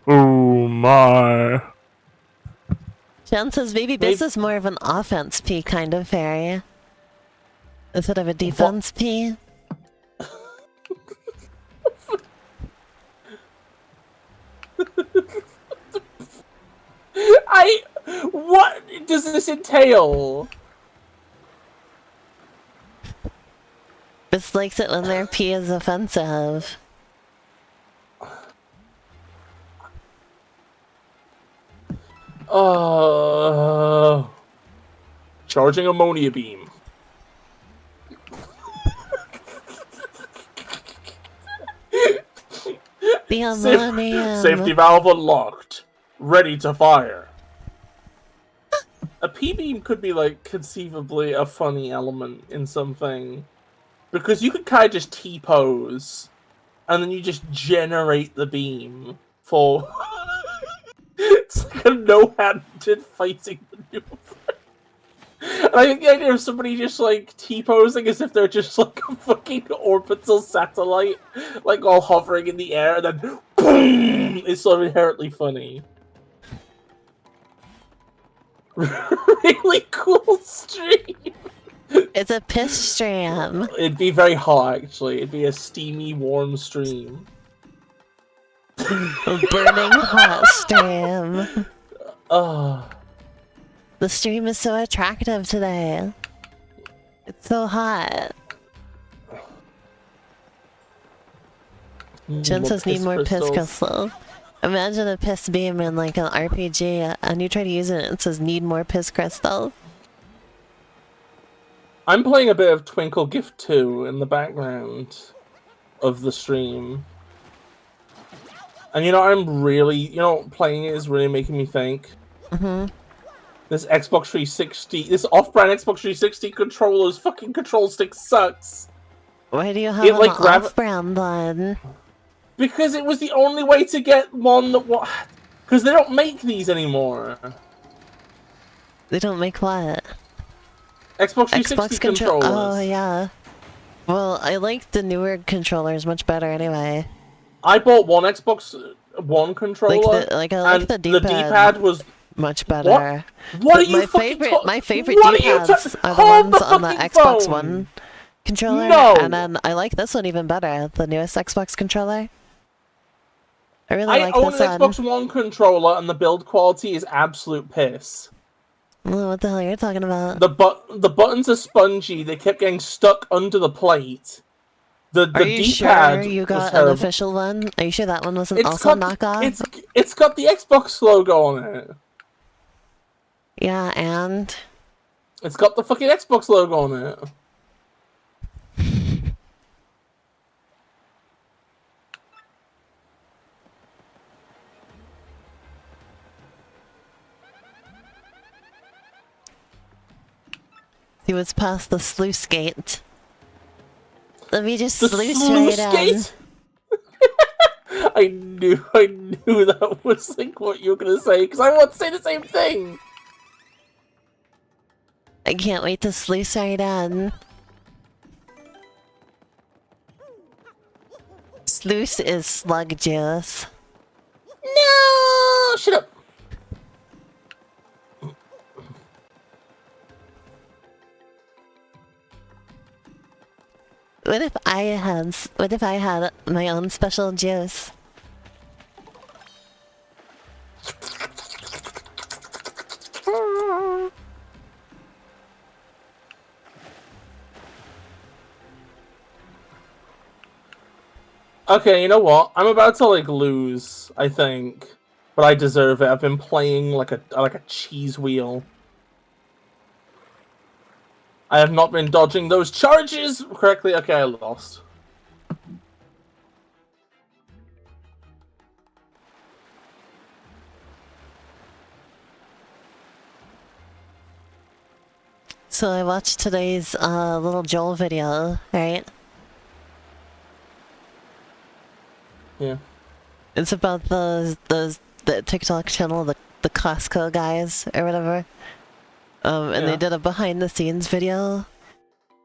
Oh my. Jan says maybe this is more of an offense P kind of fairy. Instead of a defense P. What does this entail? This likes it when their P is offensive. Charging ammonia beam. The ammonium. Safety valve unlocked. Ready to fire. A P-beam could be, like, conceivably a funny element in something. Because you could kind of just T-pose, and then you just generate the beam for... It's like a no-handed fighting maneuver. And I think the idea of somebody just, like, T-posing as if they're just, like, a fucking orbital satellite, like, all hovering in the air, and then boom! Is sort of inherently funny. Really cool stream! It's a piss stream. It'd be very hot, actually. It'd be a steamy, warm stream. A burning hot stream. The stream is so attractive today. It's so hot. Jen says need more piss crystals. Imagine a piss beam in like an RPG and you try to use it and it says need more piss crystals. I'm playing a bit of Twinkle Gift 2 in the background of the stream. And you know, I'm really, you know, playing it is really making me think. This Xbox 360, this off-brand Xbox 360 controller's fucking control stick sucks. Why do you have an off-brand then? Because it was the only way to get one that because they don't make these anymore. They don't make what? Xbox 360 controllers. Oh yeah. Well, I like the newer controllers much better anyway. I bought one Xbox One controller, I like the D-pad. The D-pad was much better. What are you my favorite D-pads are the ones on the Xbox One controller, and then I like this one even better, the newest Xbox controller. I really I like own this an one. Xbox One controller, and the build quality is absolute piss. Oh, what the hell are you talking about? The buttons are spongy. They kept getting stuck under the plate. The Are you D-pad sure you was got an terrible. official one? Are you sure that one wasn't It's also a got knockoff? it's got the Xbox logo on it. Yeah, and It's got the fucking Xbox logo on it. he was past the sluice gate. Let me just The sluice right sluice in. gate. I knew that was like what you were gonna say because I want to say the same thing. I can't wait to sluice right in. Sluice is slug juice. No, shut up. What if I had my own special juice? Okay, you know what? I'm about to like lose, I think, but I deserve it. I've been playing like a cheese wheel. I have not been dodging those charges correctly. Okay, I lost. So I watched today's little Joel video, right? Yeah. It's about the TikTok channel, the Costco guys or whatever. And they did a behind the scenes video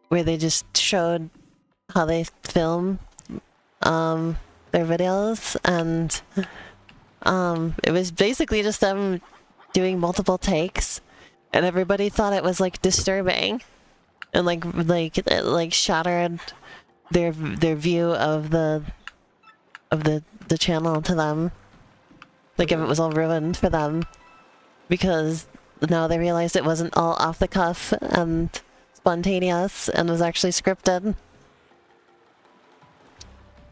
where they just showed how they film their videos, and it was basically just them doing multiple takes, and everybody thought it was like disturbing and it like shattered their view of the channel to them. Like if it was all ruined for them, because now they realized it wasn't all off the cuff and spontaneous and was actually scripted.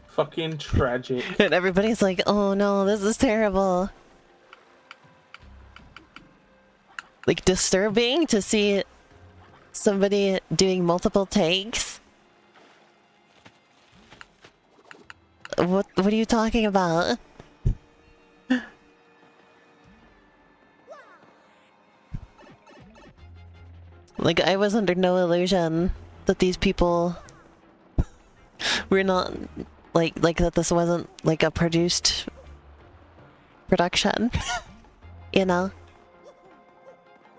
Fucking tragic. And everybody's like, oh no, this is terrible. Like disturbing to see somebody doing multiple takes. What are you talking about? Like, I was under no illusion that these people were not like that this wasn't like a produced production. You know?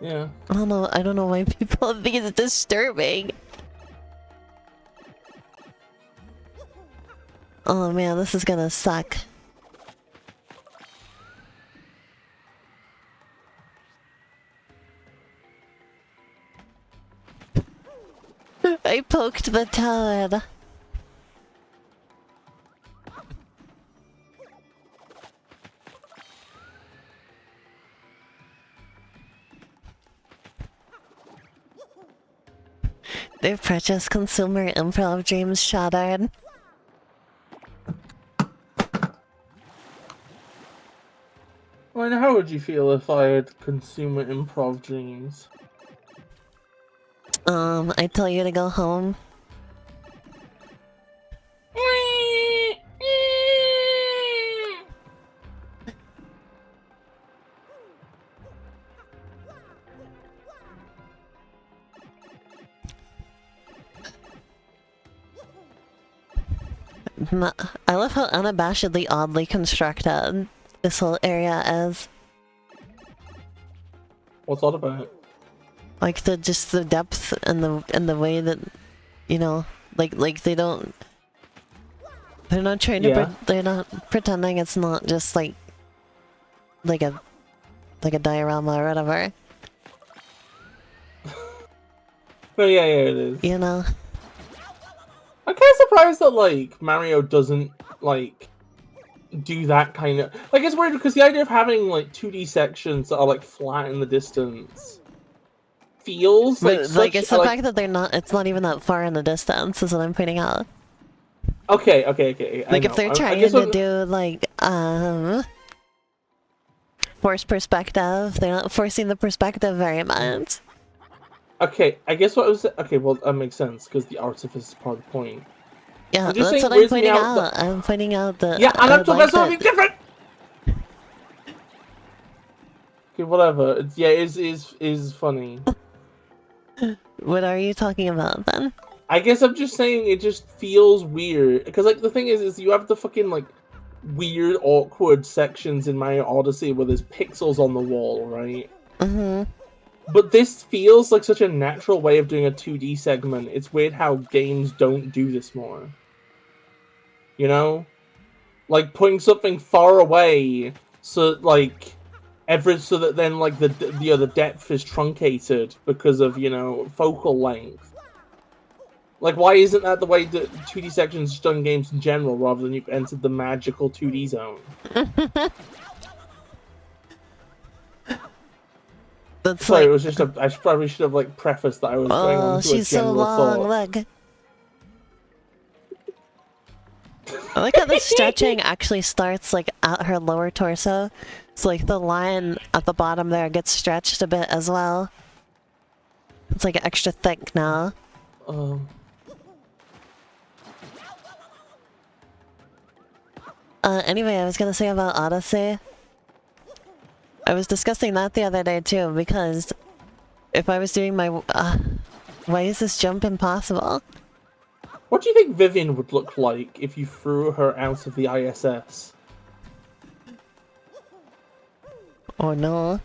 Yeah. I don't know why people think it's disturbing. Oh man, this is gonna suck. I poked the toad. Their precious consumer improv dreams shattered. I mean, how would you feel if I had consumer improv dreams? I tell you to go home. I love how unabashedly oddly constructed this whole area is. What's that about? Like just the depth and the way that, you know, like they're not trying to they're not pretending it's not just like a diorama or whatever. Oh yeah, it is. You know? I'm kind of surprised that like Mario doesn't like do that kind of like it's weird because the idea of having like 2D sections that are like flat in the distance feels like Like it's the fact that they're not. It's not even that far in the distance. Is what I'm pointing out. Okay. Like if they're trying to do like force perspective, they're not forcing the perspective very much. Okay, I guess what I was okay. Well, that makes sense because the artifice is part of the point. Yeah, that's what I'm pointing out. I'm pointing out that. Yeah, and I'm talking about something different. Okay, whatever. It is funny. What are you talking about then? I guess I'm just saying it just feels weird because like the thing is you have the fucking like weird awkward sections in Mario Odyssey where there's pixels on the wall, right? Mm-hmm. But this feels like such a natural way of doing a 2D segment. It's weird how games don't do this more. You know? Like putting something far away so like so that then like the depth is truncated because of, you know, focal length. Like why isn't that the way that 2D sections are done in games in general rather than you've entered the magical 2D zone? That's Sorry, like, it was just I probably should have like prefaced that I was going on to a general she's so long, thought. look. I like how the stretching actually starts like at her lower torso. It's like the line at the bottom there gets stretched a bit as well. It's like extra thick now. Anyway, I was gonna say about Odyssey. I was discussing that the other day too, because if I was doing my... why is this jump impossible? What do you think Vivian would look like if you threw her out of the ISS? Oh no.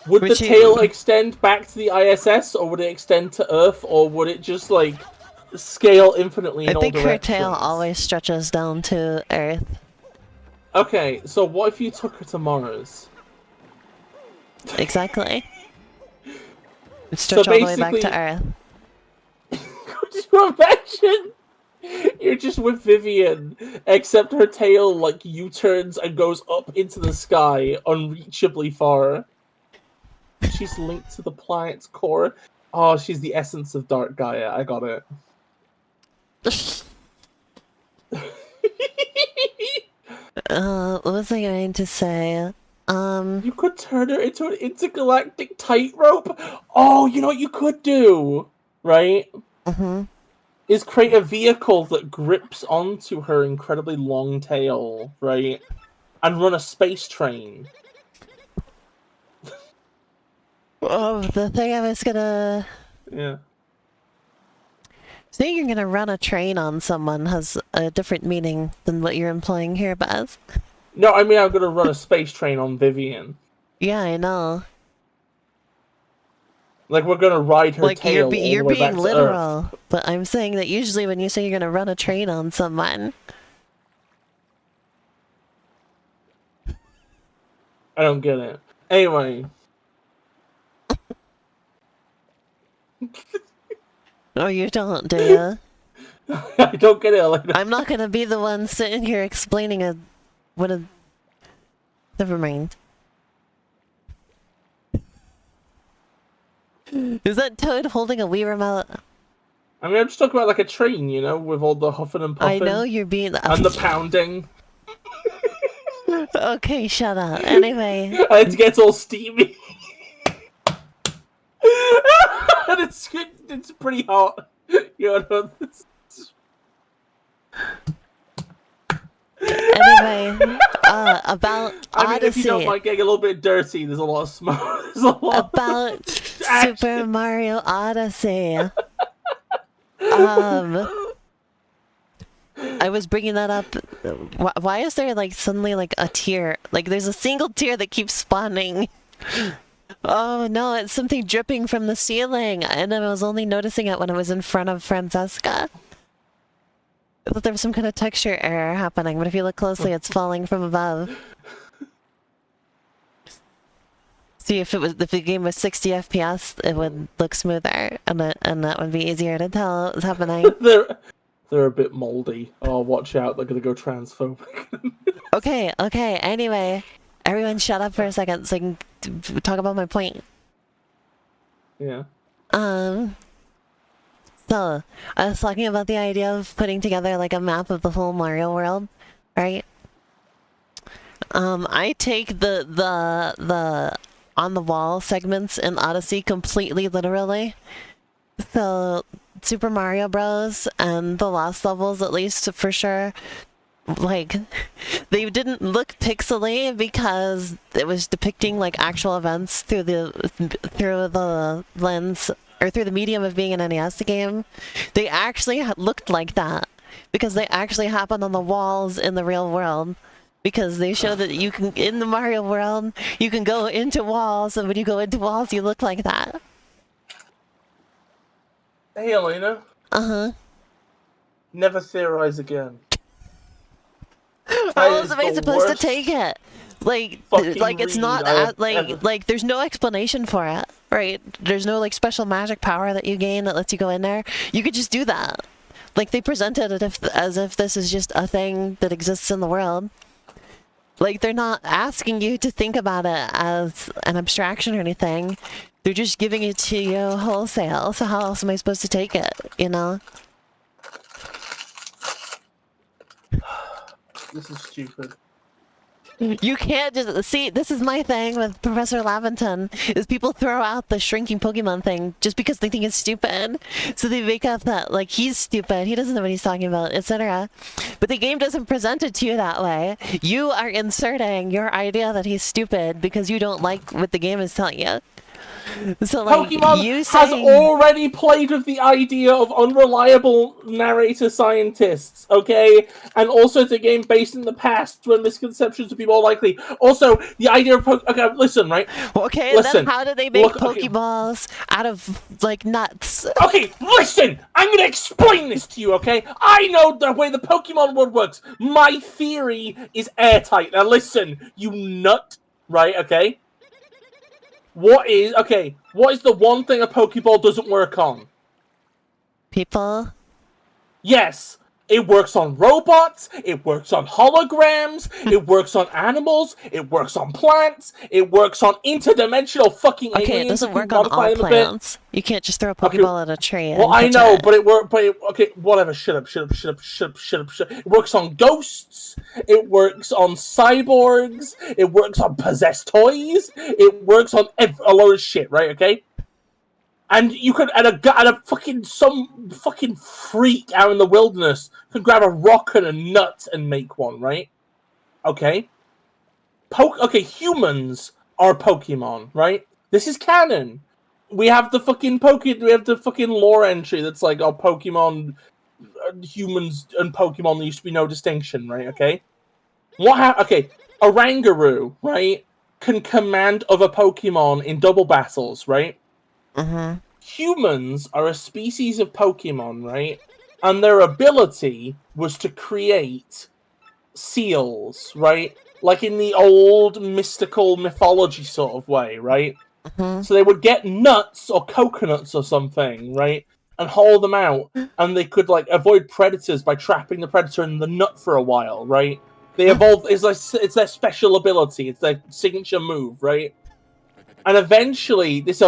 Would the tail extend back to the ISS, or would it extend to Earth, or would it just, like, scale infinitely in all directions? I think her tail always stretches down to Earth. Okay, so what if you took her to Mars? Exactly. Stretch all the way back to Earth. Could you imagine? You're just with Vivian, except her tail, like, U-turns and goes up into the sky, unreachably far. She's linked to the planet's core. Oh, she's the essence of Dark Gaia. I got it. What was I going to say? You could turn her into an intergalactic tightrope. Oh, you know what you could do, right? Mm-hmm. Is create a vehicle that grips onto her incredibly long tail, right? And run a space train. Oh, the thing I was gonna... Yeah. Saying you're gonna run a train on someone has a different meaning than what you're implying here, Baz. No, I mean I'm gonna run a space train on Vivian. Yeah, I know. Like we're gonna ride her tail all the way you're back being to literal, Earth. but I'm saying that usually when you say you're gonna run a train on someone... I don't get it. Anyway. Oh, you don't, do you? I don't get it. Like, I'm not gonna be the one sitting here explaining Never mind. Is that Toad holding a Wii remote? I mean, I'm just talking about like a train, you know, with all the huffing and puffing. I know you're being... And the pounding. Okay, shut up. Anyway. And it gets all steamy. And it's pretty hot. You know, Anyway, about Odyssey. I mean, if you don't mind getting a little bit dirty, there's a lot of smoke. There's a lot about Super Mario Odyssey. I was bringing that up. Why is there like suddenly like a tear? Like there's a single tear that keeps spawning. Oh no, it's something dripping from the ceiling, and I was only noticing it when I was in front of Francesca. I thought there was some kind of texture error happening, but if you look closely, it's falling from above. See, if the game was 60 FPS, it would look smoother, and that would be easier to tell what was happening. They're a bit moldy. Oh, watch out! They're gonna go transphobic. Okay, anyway, everyone shut up for a second so I can talk about my point. Yeah. So, I was talking about the idea of putting together like a map of the whole Mario world, right? I take the on the wall segments in Odyssey completely literally. So, Super Mario Bros. And the Lost levels, at least for sure, like, they didn't look pixely because it was depicting like actual events through the lens or through the medium of being an NES game. They actually looked like that because they actually happened on the walls in the real world. Because they show that you can, in the Mario world, you can go into walls, and when you go into walls, you look like that. Hey, Elena. Uh-huh. Never theorize again. How else am I supposed to take it? Like it's not like there's no explanation for it, right? There's no like special magic power that you gain that lets you go in there. You could just do that. Like they presented it as if this is just a thing that exists in the world. Like they're not asking you to think about it as an abstraction or anything. They're just giving it to you wholesale. So how else am I supposed to take it, you know? This is stupid. You can't just see. This is my thing with Professor Laventon: is people throw out the shrinking Pokemon thing just because they think it's stupid. So they make up that like he's stupid, he doesn't know what he's talking about, etc. But the game doesn't present it to you that way. You are inserting your idea that he's stupid because you don't like what the game is telling you. So like Pokemon you has already played with the idea of unreliable narrator scientists, okay? And also it's a game based in the past when misconceptions would be more likely. Also, the idea of okay, listen, right? Okay, listen, then how do they make Pokeballs out of, like, nuts? Okay, listen! I'm gonna explain this to you, okay? I know the way the Pokemon world works. My theory is airtight. Now listen, you nut, right, okay? What is the one thing a Pokeball doesn't work on? People? Yes! It works on robots, it works on holograms, it works on animals, it works on plants, it works on interdimensional fucking aliens. Okay, it doesn't work on all plants. You can't just throw a Pokeball at a tree. Well, I know, but it works. Okay, whatever. Shut up. It works on ghosts. It works on cyborgs. It works on possessed toys. It works on a load of shit. Right? Okay. And you could, some fucking freak out in the wilderness could grab a rock and a nut and make one, right? Okay. Humans are Pokemon, right? This is canon. We have the fucking lore entry that's like, oh, Pokemon, humans and Pokemon, there used to be no distinction, right? Okay. Orangaroo, right, can command other Pokemon in double battles, right? Humans are a species of Pokemon, right? And their ability was to create seals, right? Like in the old mystical mythology sort of way, right? So they would get nuts or coconuts or something, right? And haul them out. And they could, like, avoid predators by trapping the predator in the nut for a while, right? They evolve, it's their special ability. It's their signature move, right? And eventually, this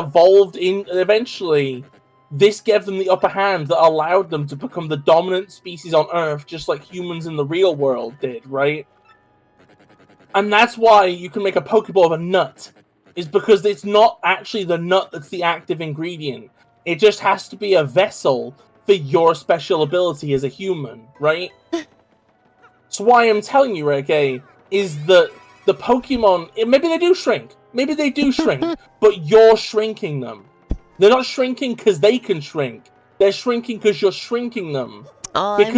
gave them the upper hand that allowed them to become the dominant species on Earth, just like humans in the real world did, right? And that's why you can make a Pokeball of a nut, is because it's not actually the nut that's the active ingredient. It just has to be a vessel for your special ability as a human, right? So why I'm telling you, okay, is that the Pokemon, maybe they do shrink, but you're shrinking them. They're not shrinking because they can shrink. They're shrinking because you're shrinking them. You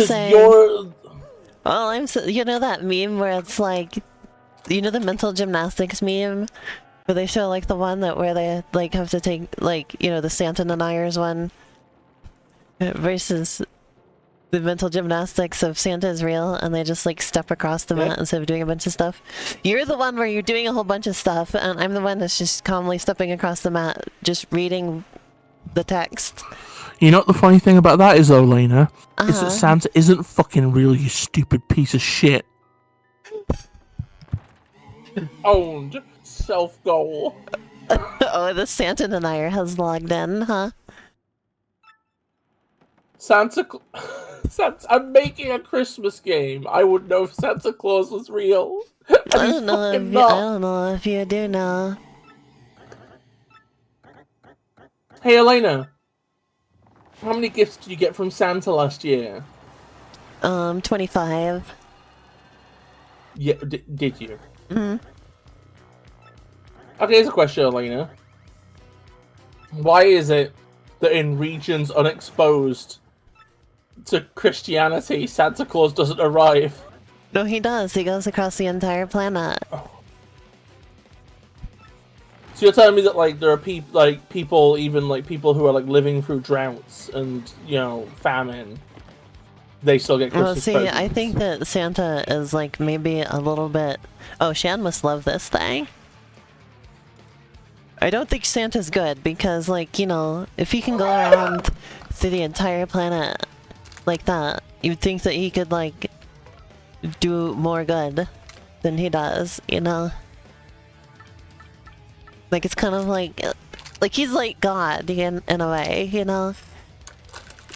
know that meme where it's like, you know the mental gymnastics meme? Where they show like the one where they like have to take like, you know, the Santa deniers one versus the mental gymnastics of Santa is real and they just like step across the mat instead of doing a bunch of stuff. You're the one where you're doing a whole bunch of stuff and I'm the one that's just calmly stepping across the mat, just reading the text. You know what the funny thing about that is, though, Lena? Is that Uh-huh. Santa isn't fucking real, you stupid piece of shit. Owned. Self-goal. Oh, the Santa denier has logged in, huh? I'm making a Christmas game. I would know if Santa Claus was real. And I he's don't know fucking if not. I don't know if you do know. Hey, Elena. How many gifts did you get from Santa last year? 25. Yeah, did you? Mm-hmm. Okay, here's a question, Elena. Why is it that in regions unexposed to Christianity, Santa Claus doesn't arrive? No, he does. He goes across the entire planet. So you're telling me that like there are people even like people who are like living through droughts and famine, they still get Christmas Well, see, presents? I think that Santa is like maybe a little bit. Oh, Shan must love this thing. I don't think Santa's good because, like, if he can go around through the entire planet like that, you'd think that he could like do more good than he does, Like, it's kind of like he's like God in a way,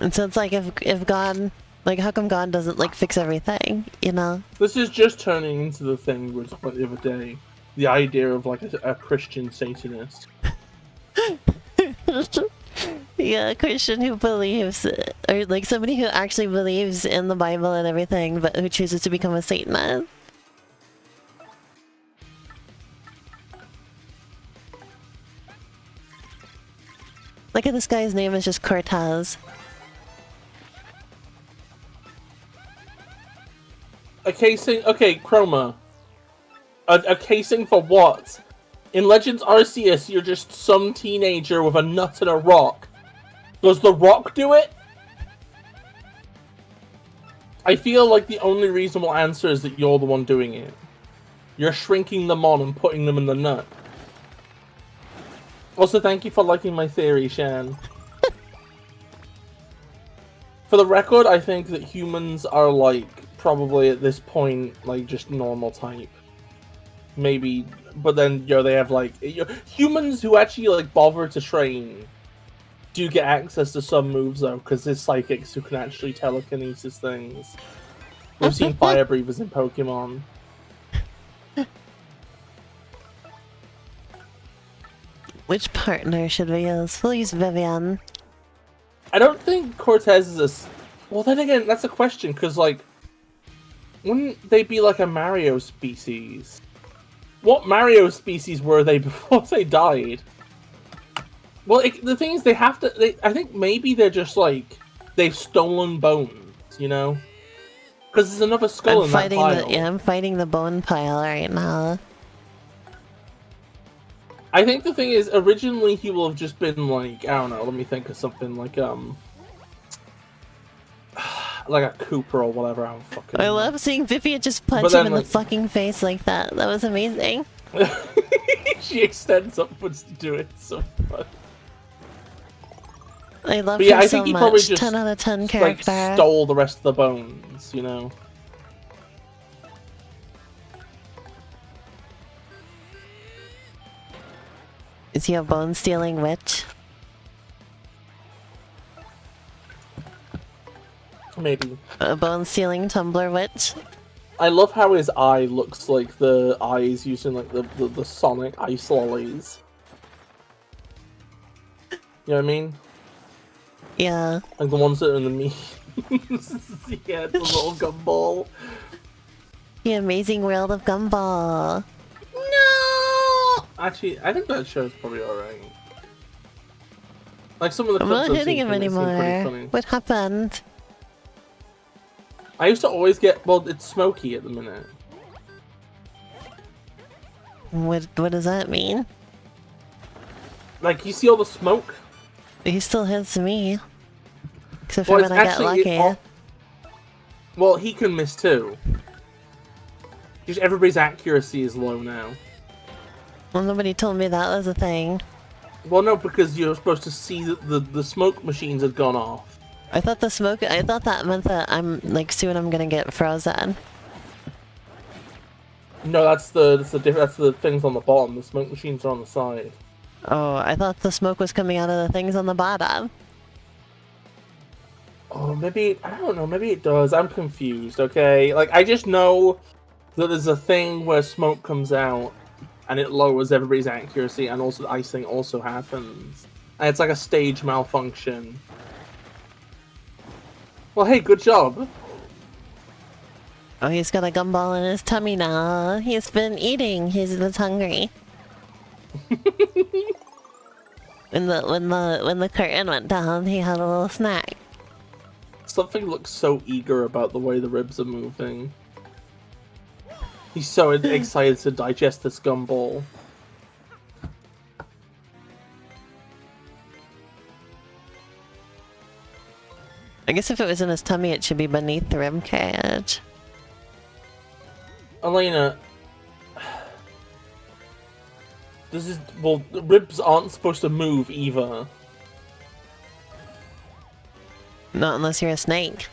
And so it's like if God, like, how come God doesn't like fix everything, This is just turning into the thing we were talking about the other day. The idea of like a Christian Satanist. Yeah, a Christian who believes, or like somebody who actually believes in the Bible and everything, but who chooses to become a Satanist. Look at this guy's name is just Cortez. A casing. Okay, Chroma. A casing for what? In Legends Arceus, you're just some teenager with a nut and a rock. Does the rock do it? I feel like the only reasonable answer is that you're the one doing it. You're shrinking them on and putting them in the nut. Also, thank you for liking my theory, Shan. For the record, I think that humans are, like, probably at this point, like, just normal type. Maybe, but then, they have, like... humans who actually, like, bother to train do get access to some moves, though, because there's psychics who can actually telekinesis things. We've seen fire breathers in Pokemon. Which partner should we use? We'll use Vivian. I don't think Cortez is a... Well, then again, that's a question, because, like... Wouldn't they be like a Mario species? What Mario species were they before they died? Well, the thing is, they have to... I think maybe they're just, like... They've stolen bones, Because there's another skull in that pile. I'm fighting the bone pile right now. I think the thing is, originally he will have just been like, I don't know, let me think of something like a Cooper or whatever. I don't fucking know. love seeing Vivian just punch him in the fucking face like that. That was amazing. She extends upwards to do it. So fun. I love But yeah, her I so think he much. probably just 10 out of 10 character. like stole the rest of the bones, Is he a bone stealing witch? Maybe. A bone stealing Tumblr witch? I love how his eye looks like the eyes using like the Sonic ice lollies. You know what I mean? Yeah. Like the ones that are in the memes. Yeah, it's a little gumball. The Amazing World of Gumball. No! Actually, I think that show's probably alright. Like some of the I'm clips not hitting him from it seem pretty anymore. funny. What happened? I used to always get... Well, it's smoky at the minute. What does that mean? Like, you see all the smoke? He still hits me. Except for when I get lucky. Well, he can miss too. Just everybody's accuracy is low now. Well, nobody told me that was a thing. Well, no, because you're supposed to see that the smoke machines had gone off. I thought that meant that I'm, like, soon I'm gonna get frozen. No, that's the things on the bottom. The smoke machines are on the side. Oh, I thought the smoke was coming out of the things on the bottom. Oh, maybe, I don't know, maybe it does. I'm confused, okay? Like, I just know that there's a thing where smoke comes out and it lowers everybody's accuracy, and also the icing also happens. And it's like a stage malfunction. Well, hey, good job. Oh, he's got a gumball in his tummy now. He's been eating. He's hungry. when the curtain went down, he had a little snack. Something looks so eager about the way the ribs are moving. He's so excited to digest this gumball. I guess if it was in his tummy, it should be beneath the rib cage. Elena, well, the ribs aren't supposed to move either. Not unless you're a snake.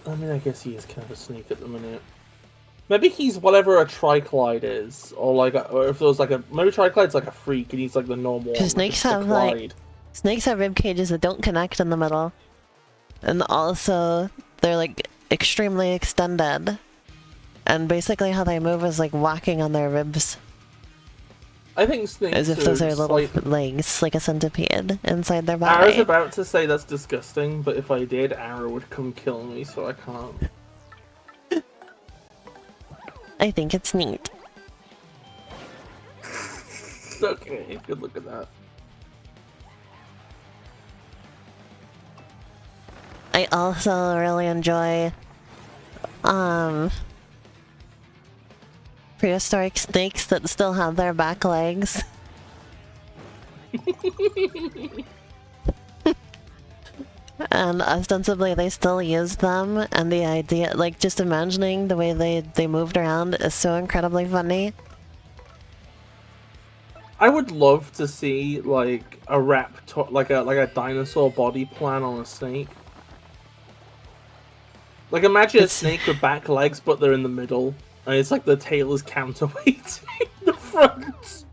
I mean, I guess he is kind of a snake at the minute. Maybe he's whatever a triclide is, or if there was like maybe triclide's like a freak and he's like the normal one. Snakes have snakes have rib cages that don't connect in the middle, and also they're like extremely extended, and basically how they move is like walking on their ribs. I think snakes as if those are little legs, like a centipede inside their body. I was about to say that's disgusting, but if I did, Arrow would come kill me, so I can't. I think it's neat. Okay, good look at that. I also really enjoy prehistoric snakes that still have their back legs. And ostensibly they still use them, and the idea, like, just imagining the way they moved around is so incredibly funny. I would love to see like a raptor, like a dinosaur body plan on a snake. Like, imagine a snake with back legs, but they're in the middle, and it's like the tail is counterweighting the front.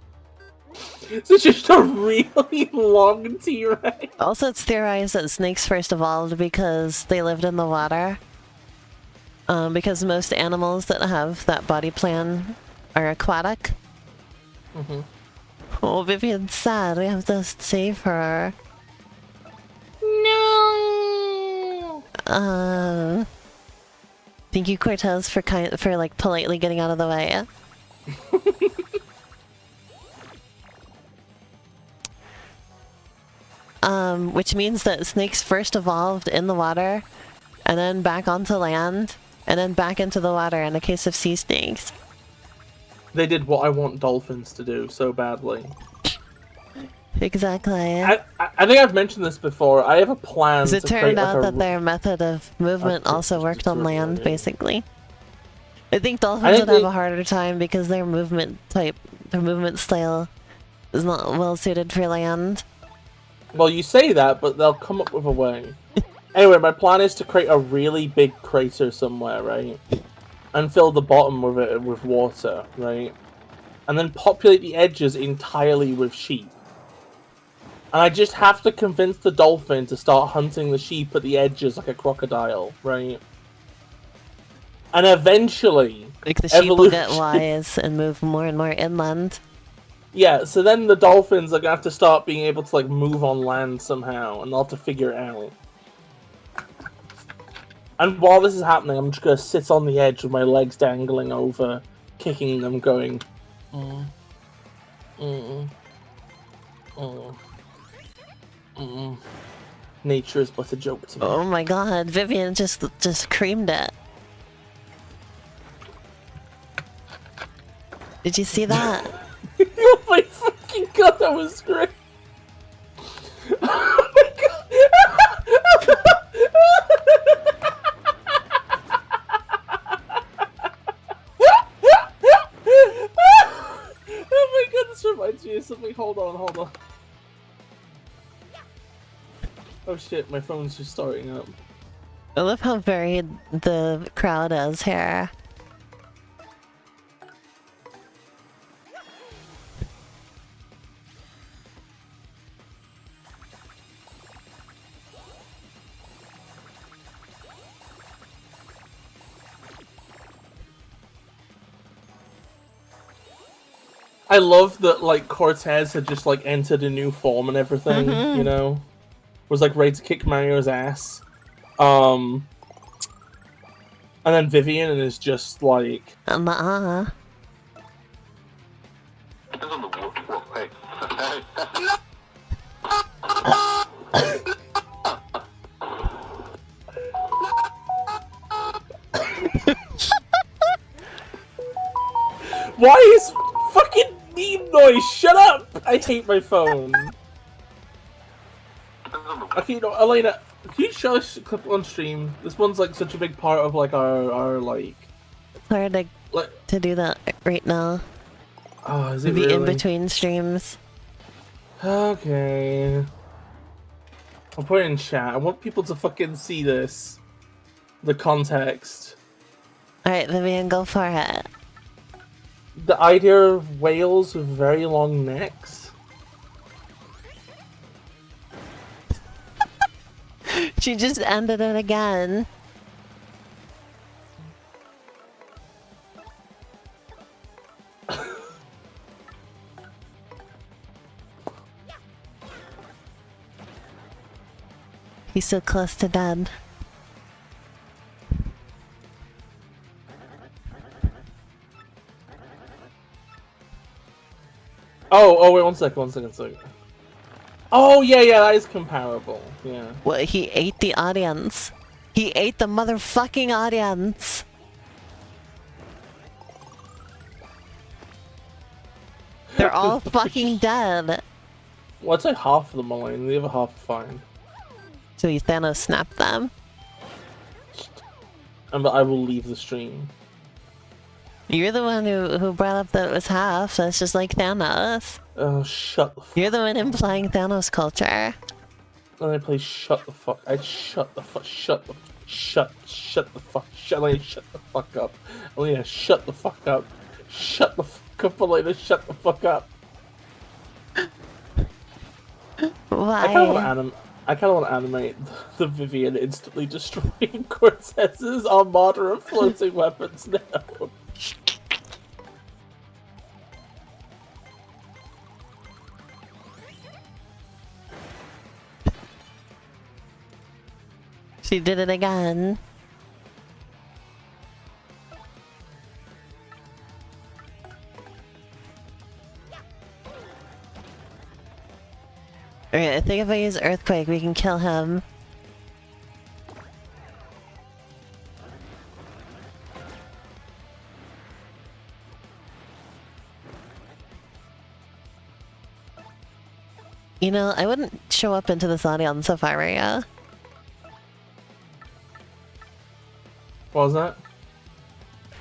So it's just a really long T-Rex. Also, it's theorized that snakes first evolved because they lived in the water. Because most animals that have that body plan are aquatic. Mm-hmm. Oh, Vivian's sad. We have to save her. No. Thank you, Cortez, for like politely getting out of the way. Which means that snakes first evolved in the water, and then back onto land, and then back into the water in the case of sea snakes. They did what I want dolphins to do so badly. Exactly. I think I've mentioned this before. I have a plan to it turned out like that their method of movement also worked on land, basically. I think dolphins would have a harder time because their movement style is not well suited for land. Well, you say that, but they'll come up with a way. Anyway, my plan is to create a really big crater somewhere, right? And fill the bottom with water, right? And then populate the edges entirely with sheep. And I just have to convince the dolphin to start hunting the sheep at the edges like a crocodile, right? And eventually... Like the sheep will get wise and move more and more inland. Yeah, so then the dolphins are going to have to start being able to like move on land somehow, and they'll have to figure it out. And while this is happening, I'm just going to sit on the edge with my legs dangling over, kicking them, going... Nature is but a joke to me. Oh my god, Vivian just creamed it. Did you see that? Oh my fucking god, that was great! Oh my god! reminds me of something. Hold on. Oh shit, my phone's just starting up. I love how varied the crowd is here. I love that, like, Cortez had just, like, entered a new form and everything, you know? Was, like, ready to kick Mario's ass. And then Vivian is just, like... Why is fucking meme noise? Shut up! I hate my phone. Okay, no, Elena, can you show us a clip on stream? This one's like such a big part of like our like. It's hard to do that right now. Oh, is it The really? in between streams. Okay. I'll put it in chat. I want people to fucking see this. The context. Alright, Vivian, go for it. The idea of whales with very long necks. She just ended it again. He's so close to dead. Oh, wait, one second. Oh, yeah, that is comparable, yeah. What, he ate the audience. He ate the motherfucking audience. They're all fucking dead. Well, I'd say half of them are lying, the other half are fine. So he Thanos snapped them. And I will leave the stream. You're the one who brought up that it was half, so it's just like Thanos. Oh, shut the fuck. You're the one implying Thanos culture. And I play shut the fuck. Shut the fuck up. Shut the fuck up. Elena, shut the fuck up. Shut the fuck up, Elena, shut the fuck up. Why? I kind of want to animate the Vivian instantly destroying Cortez's armada of floating weapons now. She did it again. Alright, I think if I use Earthquake, we can kill him. You know, I wouldn't show up into this audience if I were you. What was that?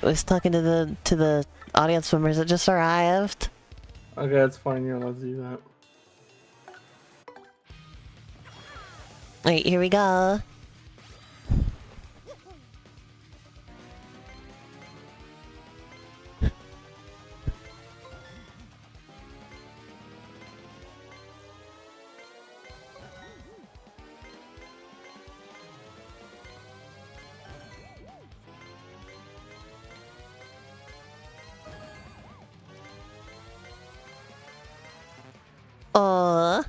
I was talking to the audience members that just arrived. Okay, that's fine, you're allowed to do that. Alright, here we go. Oh,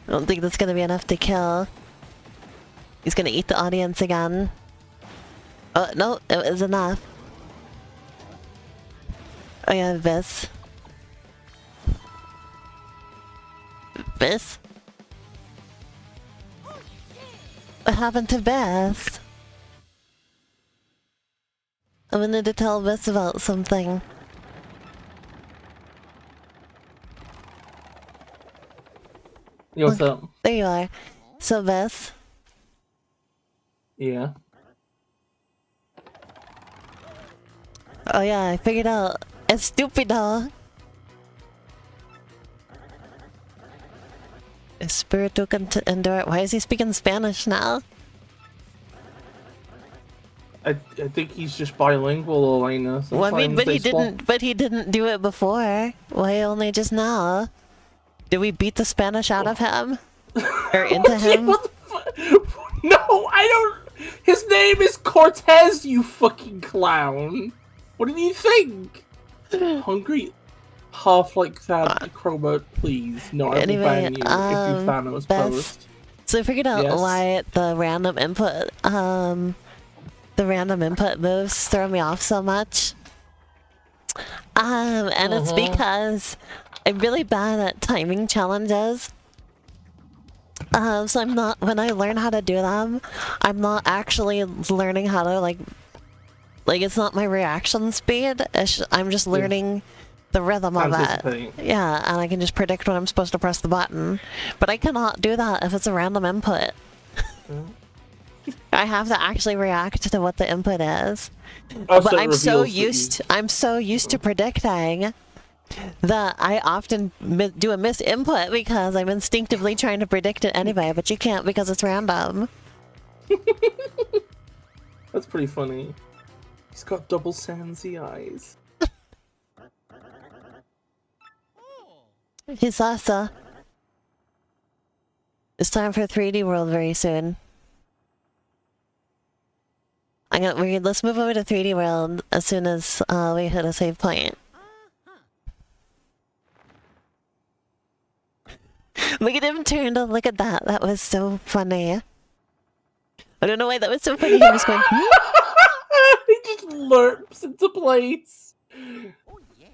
I don't think that's gonna be enough to kill. He's gonna eat the audience again. Oh, no, it was enough. Oh yeah, Vis. Vis? What happened to Vis? I'm gonna need to tell Vis about something. Yo, what's up? There you are. So, Vis. Yeah. Oh yeah, I figured out. It's stupid, huh? Espiritu endure. Why is he speaking Spanish now? I think he's just bilingual, Elena. Well, I mean, Sometimes but they he didn't. But he didn't do it before. Why only just now? Did we beat the Spanish out of him or into him? What the no, I don't. His name is Cortez, you fucking clown. What did you think? Hungry, half like that Crowbot, please. No, I will ban you if you Thanos post. So I figured out why the random input moves throw me off so much. And it's because I'm really bad at timing challenges. So I'm not, when I learn how to do them, I'm not actually learning how to like it's not my reaction speed, I'm just learning the rhythm of it. Yeah, and I can just predict when I'm supposed to press the button. But I cannot do that if it's a random input. I have to actually react to what the input is. But I'm so used to predicting that I often do a misinput because I'm instinctively trying to predict it anyway, but you can't because it's random. That's pretty funny. He's got double Sansy eyes. He's also. It's time for 3D World very soon. Let's move over to 3D World as soon as we hit a save point. Look at him turn to look at that. That was so funny. I don't know why that was so funny. He was going. He just lurps into place. Oh yeah.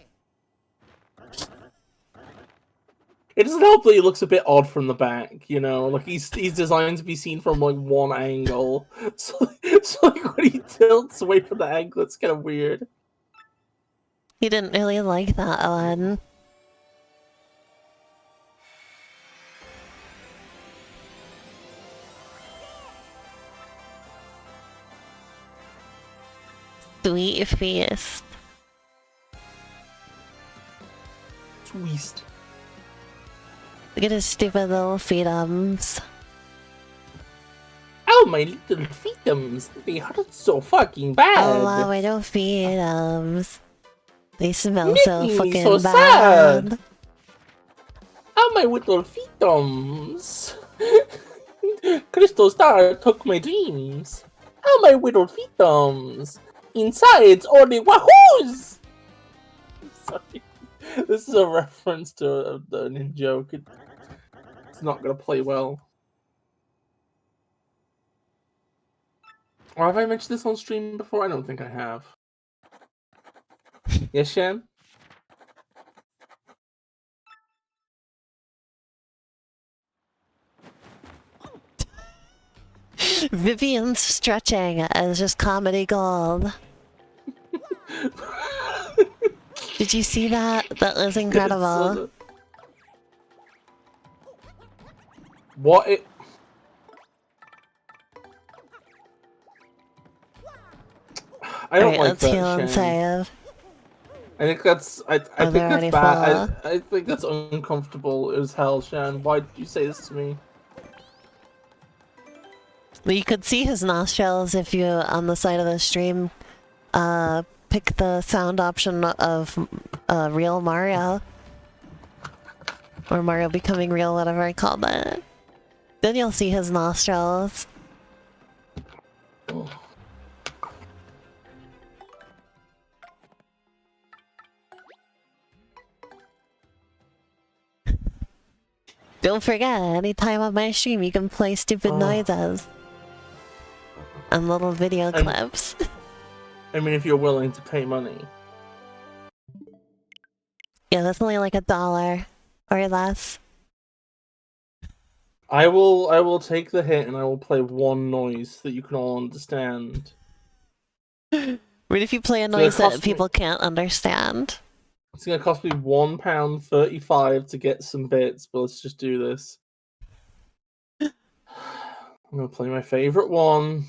It doesn't help that he looks a bit odd from the back, you know? Like, he's designed to be seen from, like, one angle. So like, when he tilts away from the angle, it's kind of weird. He didn't really like that one. Sweet feast. Twist. Look at his stupid little feetums. Oh, my little feetums. They hurt so fucking bad. Oh, my little feetums. They smell so fucking so bad. Sad. Oh, my little feetums. Crystal Star took my dreams. Oh, my little feetums. Inside, all the wahoos! Sorry. This is a reference to a ninja joke. It's not going to play well. Or have I mentioned this on stream before? I don't think I have. Yes, Shan? Vivian's stretching as just comedy gold. Did you see that? That was incredible. What it? I don't like that. Heal and save. I think that's. I think that's bad. I think that's uncomfortable as hell, Shan. Why did you say this to me? Well, you could see his nostrils if you, on the side of the stream, pick the sound option of real Mario. Or Mario becoming real, whatever I call that. Then you'll see his nostrils. Oh. Don't forget, anytime on my stream you can play stupid noises. And little video clips. I mean, if you're willing to pay money. Yeah, that's only like $1 or less. I will take the hit and I will play one noise that you can all understand. What if you play a noise that people can't understand? It's gonna cost me £1.35 to get some bits, but let's just do this. I'm gonna play my favorite one.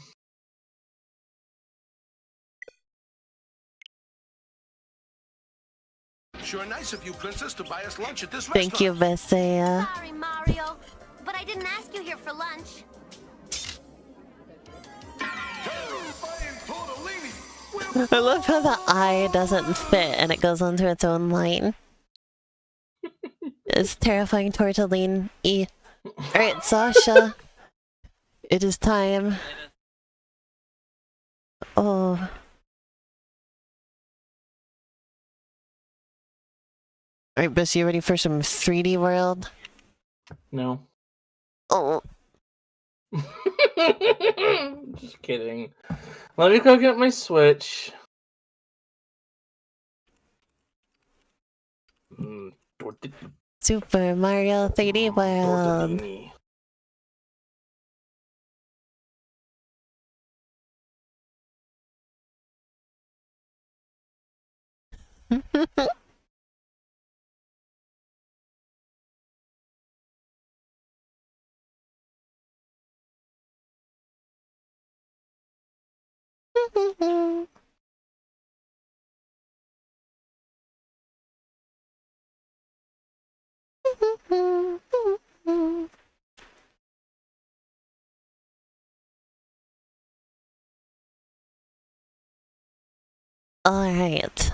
Sure nice of you, Princess, to buy us lunch at this restaurant. Thank you, Bessie. Sorry, Mario. But I didn't ask you here for lunch. I love how the I doesn't fit and it goes onto its own line. It's terrifying tortellini. Alright, Sasha. It is time. Oh. Alright, Bis, you ready for some 3D world? No. Oh. Just kidding. Let me go get my Switch. Super Mario 3D world. Tortellini. Alright.